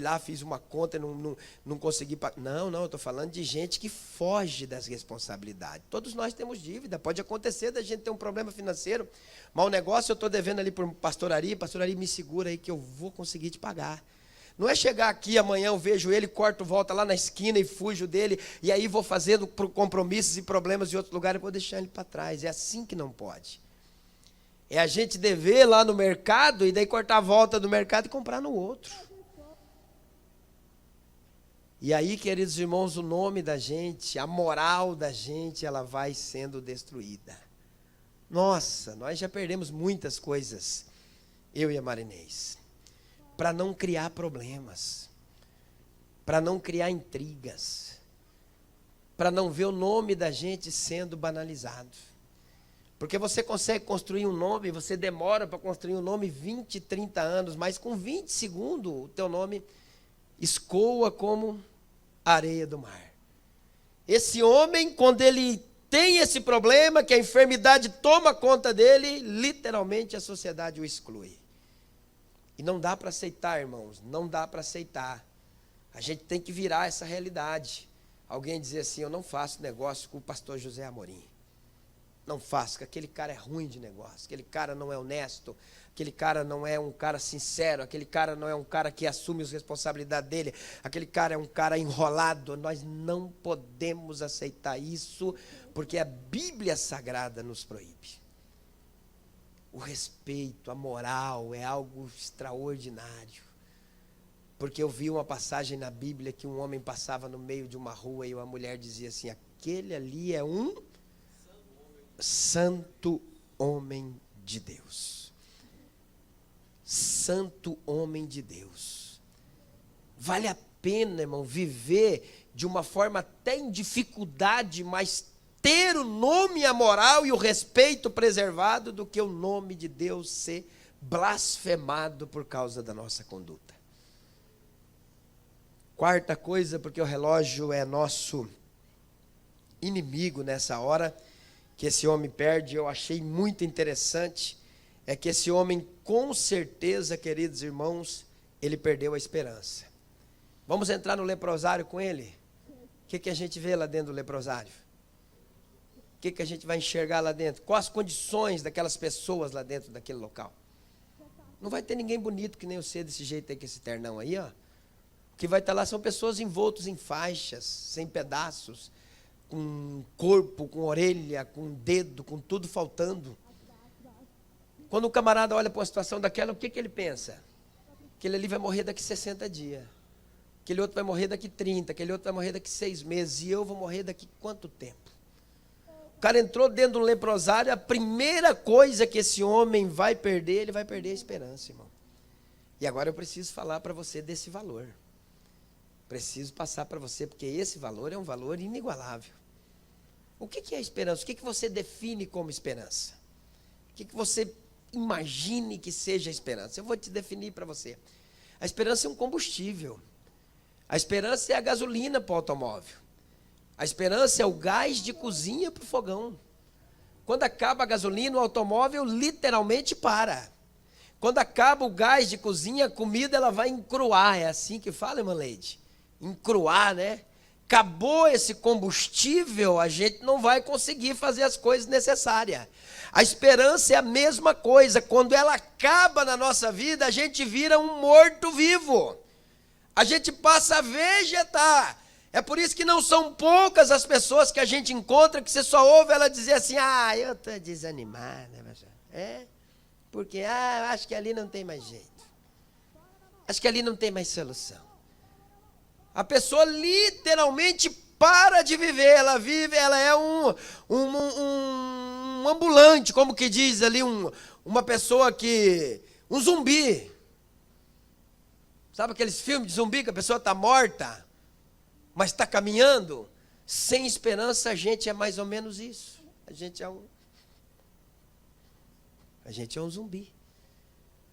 lá, fiz uma conta, não consegui pagar. Não, eu estou falando de gente que foge das responsabilidades. Todos nós temos dívida, pode acontecer da gente ter um problema financeiro, mas o negócio eu estou devendo ali para pastor Ari, me segura aí que eu vou conseguir te pagar. Não é chegar aqui amanhã, eu vejo ele, corto, volta lá na esquina e fujo dele, e aí vou fazendo compromissos e problemas em outro lugar e vou deixar ele para trás. É assim que não pode. É a gente dever lá no mercado e daí cortar a volta do mercado e comprar no outro. E aí, queridos irmãos, o nome da gente, a moral da gente, ela vai sendo destruída. Nossa, nós já perdemos muitas coisas, eu e a Marinês, para não criar problemas, para não criar intrigas, para não ver o nome da gente sendo banalizado. Porque você consegue construir um nome, você demora para construir um nome 20, 30 anos, mas com 20 segundos o teu nome escoa como areia do mar. Esse homem, quando ele tem esse problema, que a enfermidade toma conta dele, literalmente a sociedade o exclui. E não dá para aceitar, irmãos, não dá para aceitar. A gente tem que virar essa realidade. Alguém dizer assim: eu não faço negócio com o pastor José Amorim. Não faço, que aquele cara é ruim de negócio, aquele cara não é honesto, aquele cara não é um cara sincero, aquele cara não é um cara que assume as responsabilidades dele, aquele cara é um cara enrolado. Nós não podemos aceitar isso, porque a Bíblia Sagrada nos proíbe. O respeito, a moral é algo extraordinário. Porque eu vi uma passagem na Bíblia que um homem passava no meio de uma rua e uma mulher dizia assim: aquele ali é um santo homem de Deus. Santo homem de Deus. Vale a pena, irmão, viver de uma forma até em dificuldade, mas ter o nome, a moral e o respeito preservado, do que o nome de Deus ser blasfemado por causa da nossa conduta. Quarta coisa, porque o relógio é nosso inimigo nessa hora, que esse homem perde, eu achei muito interessante, é que esse homem, com certeza, queridos irmãos, ele perdeu a esperança. Vamos entrar no leprosário com ele? O que a gente vê lá dentro do leprosário? O que a gente vai enxergar lá dentro? Quais as condições daquelas pessoas lá dentro daquele local? Não vai ter ninguém bonito que nem você, desse jeito aí, com esse ternão aí, ó. O que vai estar lá são pessoas envoltas em faixas, sem pedaços, com corpo, com orelha, com dedo, com tudo faltando. Quando o camarada olha para uma situação daquela, o que ele pensa? Que ele ali vai morrer daqui 60 dias. Aquele outro vai morrer daqui 30, aquele outro vai morrer daqui 6 meses, e eu vou morrer daqui quanto tempo? O cara entrou dentro de um leprosário, a primeira coisa que esse homem vai perder, ele vai perder a esperança, irmão. E agora eu preciso falar para você desse valor. Preciso passar para você, porque esse valor é um valor inigualável. O que é esperança? O que você define como esperança? O que você imagine que seja a esperança? Eu vou te definir para você. A esperança é um combustível. A esperança é a gasolina para o automóvel. A esperança é o gás de cozinha para o fogão. Quando acaba a gasolina, o automóvel literalmente para. Quando acaba o gás de cozinha, a comida ela vai encruar. É assim que fala, irmã Leide? Encruar, né? Acabou esse combustível, a gente não vai conseguir fazer as coisas necessárias. A esperança é a mesma coisa. Quando ela acaba na nossa vida, a gente vira um morto-vivo. A gente passa a vegetar. É por isso que não são poucas as pessoas que a gente encontra que você só ouve ela dizer assim, eu estou desanimada. Porque acho que ali não tem mais jeito. Acho que ali não tem mais solução. A pessoa literalmente para de viver, ela é um ambulante, como que diz ali, uma pessoa um zumbi. Sabe aqueles filmes de zumbi que a pessoa está morta, mas está caminhando? Sem esperança a gente é mais ou menos isso. A gente é um zumbi.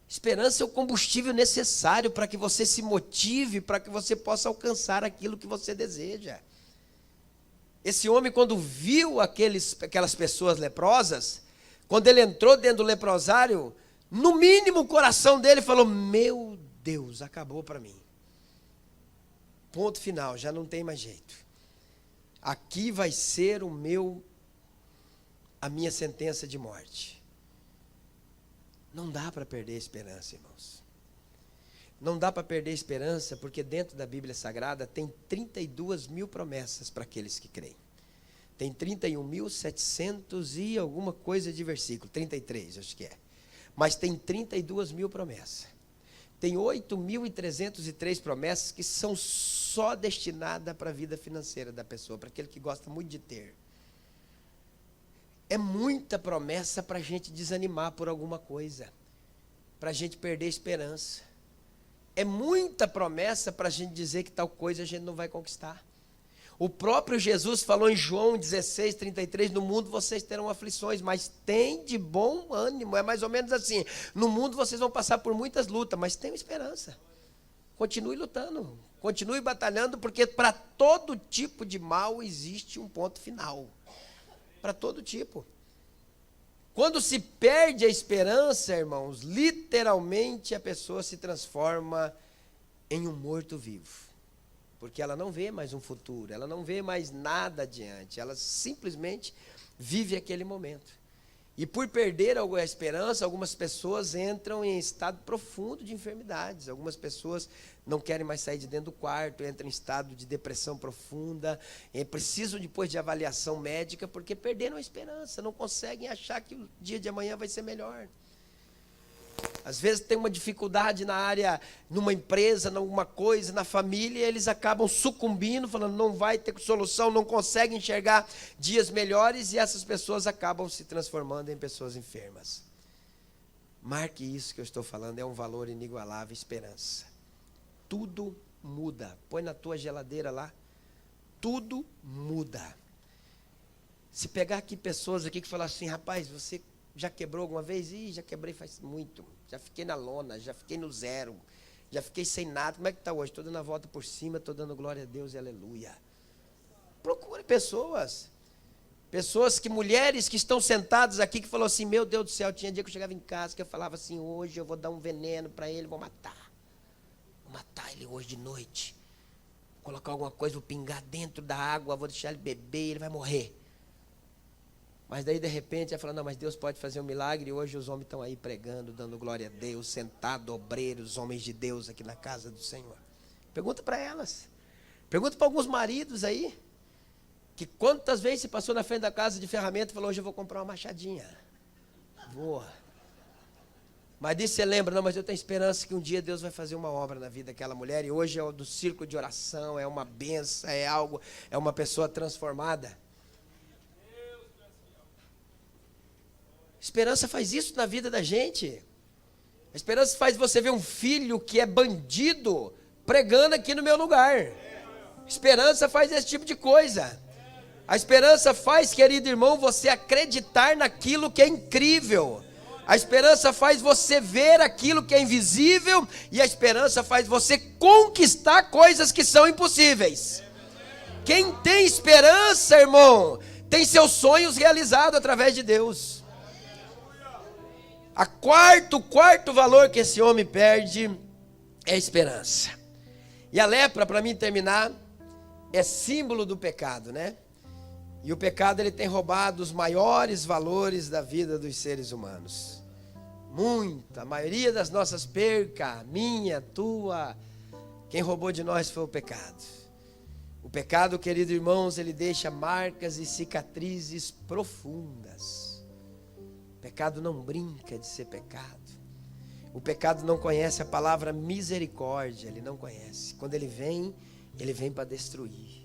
Esperança é o combustível necessário para que você se motive, para que você possa alcançar aquilo que você deseja. Esse homem, quando viu aquelas pessoas leprosas, quando ele entrou dentro do leprosário, no mínimo o coração dele falou, meu Deus, acabou para mim. Ponto final, já não tem mais jeito. Aqui vai ser a minha sentença de morte. Não dá para perder a esperança, irmãos. Não dá para perder a esperança, porque dentro da Bíblia Sagrada tem 32 mil promessas para aqueles que creem. Tem 31.700 e alguma coisa de versículo, 33 acho que é. Mas tem 32 mil promessas. Tem 8.303 promessas que são só destinadas para a vida financeira da pessoa, para aquele que gosta muito de ter. É muita promessa para a gente desanimar por alguma coisa, para a gente perder a esperança. É muita promessa para a gente dizer que tal coisa a gente não vai conquistar. O próprio Jesus falou em João 16:33, no mundo vocês terão aflições, mas tem de bom ânimo. É mais ou menos assim, no mundo vocês vão passar por muitas lutas, mas tenham esperança. Continue lutando, continue batalhando, porque para todo tipo de mal existe um ponto final. Para todo tipo. Quando se perde a esperança, irmãos, literalmente a pessoa se transforma em um morto-vivo. Porque ela não vê mais um futuro, ela não vê mais nada adiante, ela simplesmente vive aquele momento. E por perder a esperança, algumas pessoas entram em estado profundo de enfermidades. Algumas pessoas não querem mais sair de dentro do quarto, entram em estado de depressão profunda, precisam depois de avaliação médica, porque perderam a esperança, não conseguem achar que o dia de amanhã vai ser melhor. Às vezes tem uma dificuldade na área, numa empresa, em alguma coisa, na família, e eles acabam sucumbindo, falando não vai ter solução, não conseguem enxergar dias melhores, e essas pessoas acabam se transformando em pessoas enfermas. Marque isso que eu estou falando, é um valor inigualável, esperança. Tudo muda. Põe na tua geladeira lá, tudo muda. Se pegar aqui pessoas aqui que falam assim, rapaz, você já quebrou alguma vez? Já quebrei faz muito. Já fiquei na lona, já fiquei no zero. Já fiquei sem nada. Como é que está hoje? Estou dando a volta por cima, estou dando glória a Deus e aleluia. Procure pessoas. Mulheres que estão sentadas aqui, que falam assim, meu Deus do céu, tinha dia que eu chegava em casa, que eu falava assim, hoje eu vou dar um veneno para ele, vou matar. Vou matar ele hoje de noite. Vou colocar alguma coisa, vou pingar dentro da água, vou deixar ele beber, ele vai morrer. Mas daí, de repente, ela fala, não, mas Deus pode fazer um milagre, e hoje os homens estão aí pregando, dando glória a Deus, sentados, obreiros, homens de Deus aqui na casa do Senhor. Pergunta para elas. Pergunta para alguns maridos aí, que quantas vezes se passou na frente da casa de ferramenta e falou, hoje eu vou comprar uma machadinha. Boa. Mas disso você lembra, não, mas eu tenho esperança que um dia Deus vai fazer uma obra na vida daquela mulher, e hoje é do círculo de oração, é uma benção, é algo, é uma pessoa transformada. Esperança faz isso na vida da gente. A esperança faz você ver um filho que é bandido pregando aqui no meu lugar. Esperança faz esse tipo de coisa. A esperança faz, querido irmão, você acreditar naquilo que é incrível. A esperança faz você ver aquilo que é invisível, e a esperança faz você conquistar coisas que são impossíveis. Quem tem esperança, irmão, tem seus sonhos realizados através de Deus. O quarto valor que esse homem perde é a esperança. E a lepra, para mim terminar, é símbolo do pecado, né? E o pecado, ele tem roubado os maiores valores da vida dos seres humanos. A maioria das nossas percas, minha, tua, quem roubou de nós foi o pecado. O pecado, queridos irmãos, ele deixa marcas e cicatrizes profundas. O pecado não brinca de ser pecado. O pecado não conhece a palavra misericórdia, ele não conhece. Quando ele vem para destruir.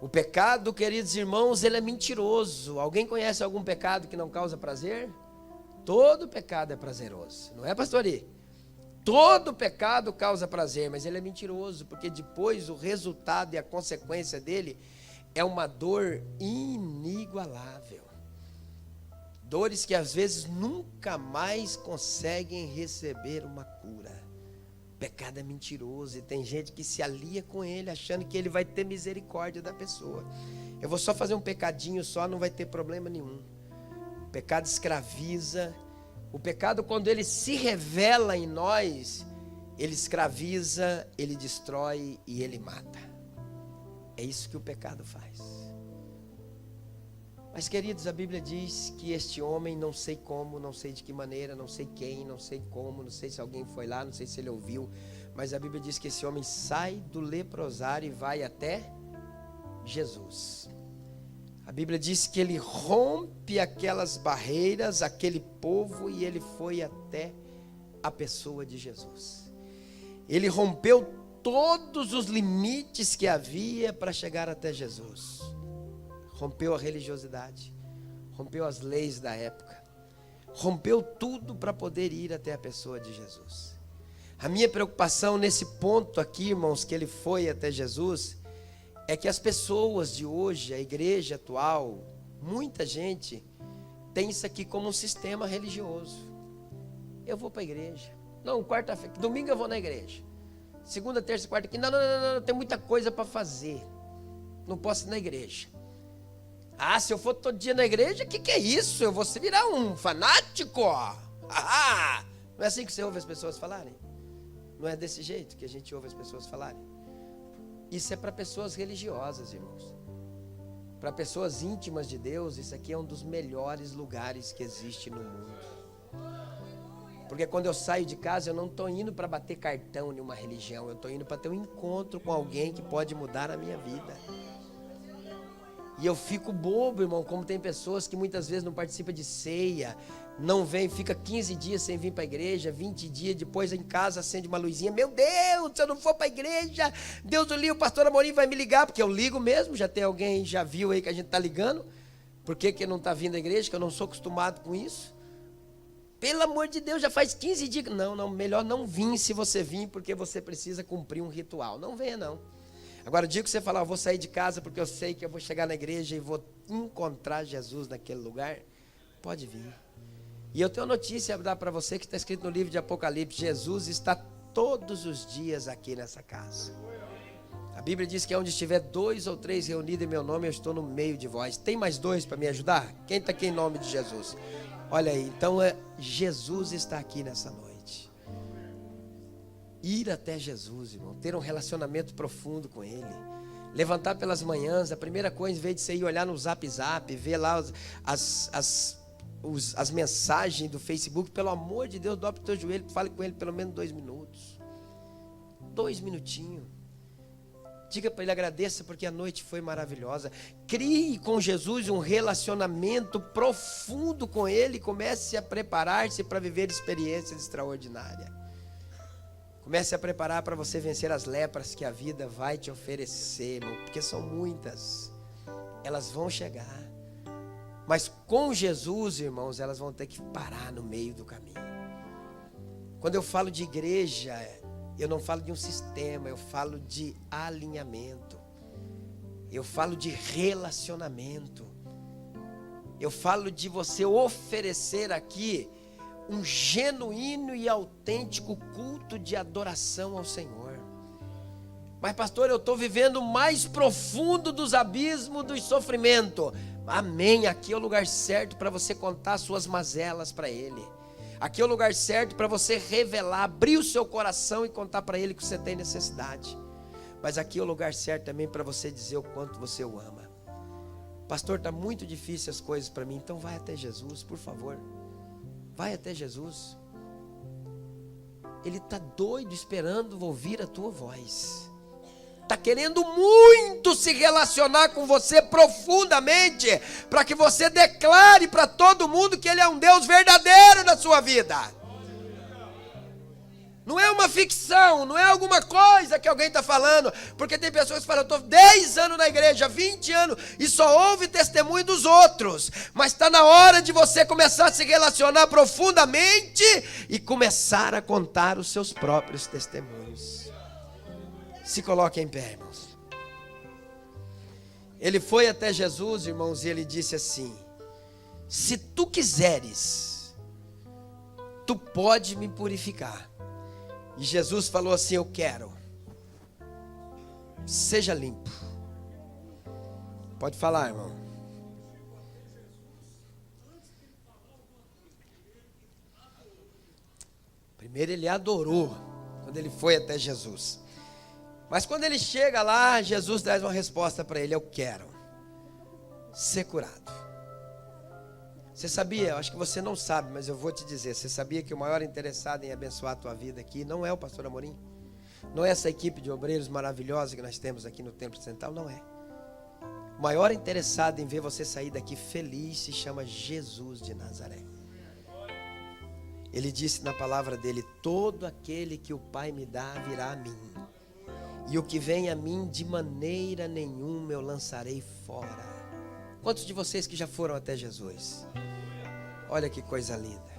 O pecado, queridos irmãos, ele é mentiroso. Alguém conhece algum pecado que não causa prazer? Todo pecado é prazeroso, não é, pastori? Todo pecado causa prazer, mas ele é mentiroso, porque depois o resultado e a consequência dele é uma dor inigualável. Dores que às vezes nunca mais conseguem receber uma cura. O pecado é mentiroso e tem gente que se alia com ele, achando que ele vai ter misericórdia da pessoa. Eu vou só fazer um pecadinho só, não vai ter problema nenhum. O pecado escraviza. O pecado, quando ele se revela em nós, ele escraviza, ele destrói e ele mata. É isso que o pecado faz. Mas, queridos, a Bíblia diz que este homem, não sei como, não sei de que maneira, não sei quem, não sei como, não sei se alguém foi lá, não sei se ele ouviu, mas a Bíblia diz que esse homem sai do leprosário e vai até Jesus. A Bíblia diz que ele rompe aquelas barreiras, aquele povo, e ele foi até a pessoa de Jesus. Ele rompeu todos os limites que havia para chegar até Jesus. Rompeu a religiosidade, rompeu as leis da época, rompeu tudo para poder ir até a pessoa de Jesus. A minha preocupação nesse ponto aqui, irmãos, que ele foi até Jesus, é que as pessoas de hoje, a igreja atual, muita gente tem isso aqui como um sistema religioso. Eu vou para a igreja. Não, quarta-feira, domingo eu vou na igreja. Segunda, terça, quarta, quinta. Não, tem muita coisa para fazer. Não posso ir na igreja. Ah, se eu for todo dia na igreja, o que é isso? Eu vou se virar um fanático? Ah, não é assim que você ouve as pessoas falarem? Não é desse jeito que a gente ouve as pessoas falarem? Isso é para pessoas religiosas, irmãos. Para pessoas íntimas de Deus, isso aqui é um dos melhores lugares que existe no mundo. Porque quando eu saio de casa, eu não estou indo para bater cartão em uma religião. Eu estou indo para ter um encontro com alguém que pode mudar a minha vida. E eu fico bobo, irmão, como tem pessoas que muitas vezes não participam de ceia, não vem, fica 15 dias sem vir para a igreja, 20 dias, depois em casa acende uma luzinha. Meu Deus, se eu não for para a igreja, Deus do livro, o pastor Amorim vai me ligar, porque eu ligo mesmo, já tem alguém, já viu aí que a gente está ligando. Por que não está vindo à igreja, que eu não sou acostumado com isso? Pelo amor de Deus, já faz 15 dias. Não, melhor não vir se você vir, porque você precisa cumprir um ritual. Não venha não. Agora, o dia que você falar, eu vou sair de casa porque eu sei que eu vou chegar na igreja e vou encontrar Jesus naquele lugar, pode vir. E eu tenho uma notícia a dar para você que está escrito no livro de Apocalipse: Jesus está todos os dias aqui nessa casa. A Bíblia diz que onde estiver 2 ou 3 reunidos em meu nome, eu estou no meio de vós. Tem mais 2 para me ajudar? Quem está aqui em nome de Jesus? Olha aí, então Jesus está aqui nessa noite. Ir até Jesus, irmão, ter um relacionamento profundo com Ele, levantar pelas manhãs, a primeira coisa, em vez de você ir olhar no Zap, ver lá as mensagens do Facebook, pelo amor de Deus, dobre o teu joelho, fale com Ele pelo menos 2 minutos, 2 minutinhos, diga para Ele, agradeça porque a noite foi maravilhosa, crie com Jesus um relacionamento profundo com Ele, comece a preparar-se para viver experiências extraordinárias. Comece a preparar para você vencer as lepras que a vida vai te oferecer, irmão, porque são muitas. Elas vão chegar. Mas com Jesus, irmãos, elas vão ter que parar no meio do caminho. Quando eu falo de igreja, eu não falo de um sistema, eu falo de alinhamento. Eu falo de relacionamento. Eu falo de você oferecer aqui um genuíno e autêntico culto de adoração ao Senhor. Mas pastor, eu estou vivendo o mais profundo dos abismos do sofrimento. Amém, aqui é o lugar certo para você contar suas mazelas para Ele. Aqui é o lugar certo para você revelar, abrir o seu coração e contar para Ele que você tem necessidade. Mas aqui é o lugar certo também para você dizer o quanto você o ama. Pastor, está muito difícil as coisas para mim, então vai até Jesus, por favor. Vai até Jesus. Ele está doido esperando ouvir a tua voz. Está querendo muito se relacionar com você profundamente, para que você declare para todo mundo que Ele é um Deus verdadeiro na sua vida. Não é uma ficção, não é alguma coisa que alguém está falando, porque tem pessoas que falam, eu estou 10 anos na igreja, 20 anos, e só ouve testemunho dos outros, mas está na hora de você começar a se relacionar profundamente e começar a contar os seus próprios testemunhos. Se coloque em pé, irmãos. Ele foi até Jesus, irmãos, e ele disse assim, se tu quiseres, tu pode me purificar. E Jesus falou assim, eu quero. Seja limpo. Pode falar, irmão. Primeiro ele adorou, quando ele foi até Jesus. Mas quando ele chega lá, Jesus traz uma resposta para ele, eu quero ser curado. Você sabia, eu acho que você não sabe, mas eu vou te dizer, você sabia que o maior interessado em abençoar a tua vida aqui não é o pastor Amorim? Não é essa equipe de obreiros maravilhosa que nós temos aqui no Templo Central, não é. O maior interessado em ver você sair daqui feliz se chama Jesus de Nazaré. Ele disse na palavra dele, todo aquele que o Pai me dá virá a mim. E o que vem a mim de maneira nenhuma eu lançarei fora. Quantos de vocês que já foram até Jesus? Olha que coisa linda.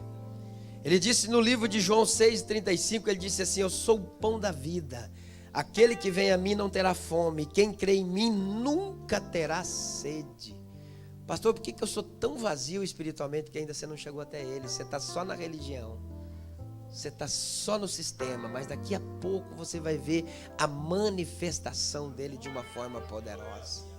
Ele disse no livro de João 6,35, ele disse assim, eu sou o pão da vida. Aquele que vem a mim não terá fome. Quem crê em mim nunca terá sede. Pastor, por que eu sou tão vazio espiritualmente que ainda você não chegou até Ele? Você está só na religião. Você está só no sistema. Mas daqui a pouco você vai ver a manifestação dele de uma forma poderosa.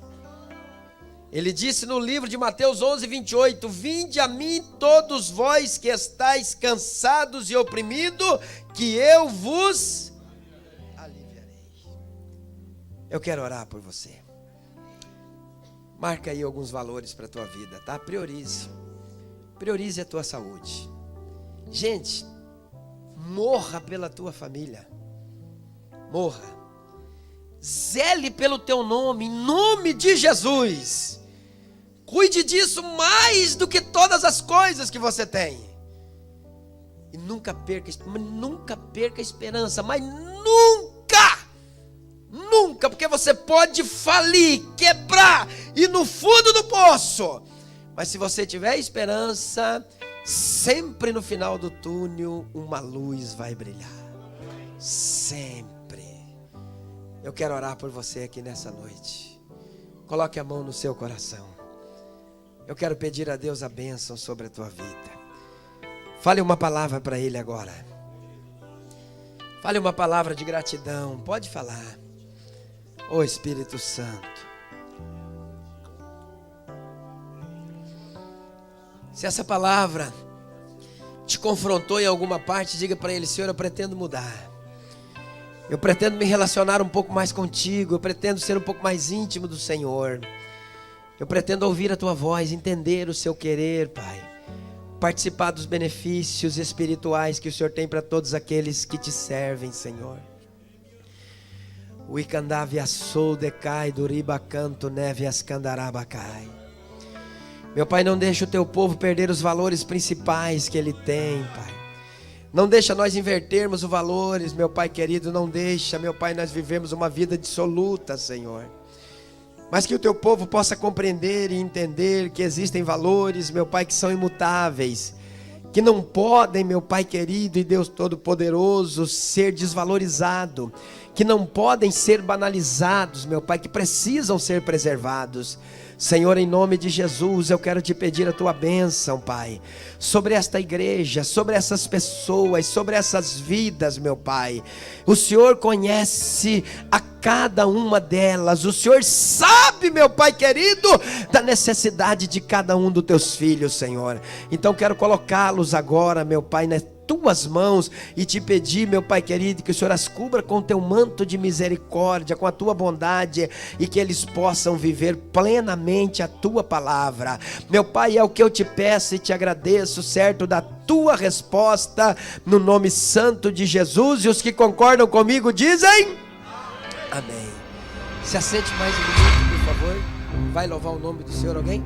Ele disse no livro de Mateus 11:28, vinde a mim todos vós que estáis cansados e oprimidos, que eu vos aliviarei. Eu quero orar por você. Marca aí alguns valores para a tua vida, tá? Priorize a tua saúde. Gente, morra pela tua família. Morra. Zele pelo teu nome, em nome de Jesus. Cuide disso mais do que todas as coisas que você tem. E nunca perca a esperança, mas nunca, porque você pode falir, quebrar, ir no fundo do poço. Mas se você tiver esperança, sempre no final do túnel, uma luz vai brilhar. Sempre. Eu quero orar por você aqui nessa noite. Coloque a mão no seu coração. Eu quero pedir a Deus a bênção sobre a tua vida. Fale uma palavra para Ele agora. Fale uma palavra de gratidão. Pode falar. Ô Espírito Santo. Se essa palavra te confrontou em alguma parte, diga para Ele, Senhor, eu pretendo mudar. Eu pretendo me relacionar um pouco mais contigo. Eu pretendo ser um pouco mais íntimo do Senhor. Eu pretendo ouvir a tua voz, entender o seu querer, Pai. Participar dos benefícios espirituais que o Senhor tem para todos aqueles que te servem, Senhor. O Icandavia Sou Decai, Duriba Canto, Neve Ascandarabacai. Meu Pai, não deixa o teu povo perder os valores principais que ele tem, Pai. Não deixa nós invertermos os valores, meu Pai querido, não deixa, meu Pai, nós vivemos uma vida dissoluta, Senhor. Mas que o teu povo possa compreender e entender que existem valores, meu Pai, que são imutáveis, que não podem, meu Pai querido e Deus Todo-Poderoso, ser desvalorizados, que não podem ser banalizados, meu Pai, que precisam ser preservados. Senhor, em nome de Jesus, eu quero te pedir a tua bênção, Pai, sobre esta igreja, sobre essas pessoas, sobre essas vidas, meu Pai. O Senhor conhece a cada uma delas, o Senhor sabe, meu Pai querido, da necessidade de cada um dos teus filhos, Senhor. Então quero colocá-los agora, meu Pai, nas tuas mãos e te pedir, meu Pai querido, que o Senhor as cubra com o teu manto de misericórdia, com a tua bondade, e que eles possam viver plenamente a tua palavra. Meu Pai, é o que eu te peço e te agradeço, certo da tua resposta, no nome santo de Jesus. E os que concordam comigo dizem amém. Se assente mais um minuto, por favor. Vai louvar o nome do Senhor alguém?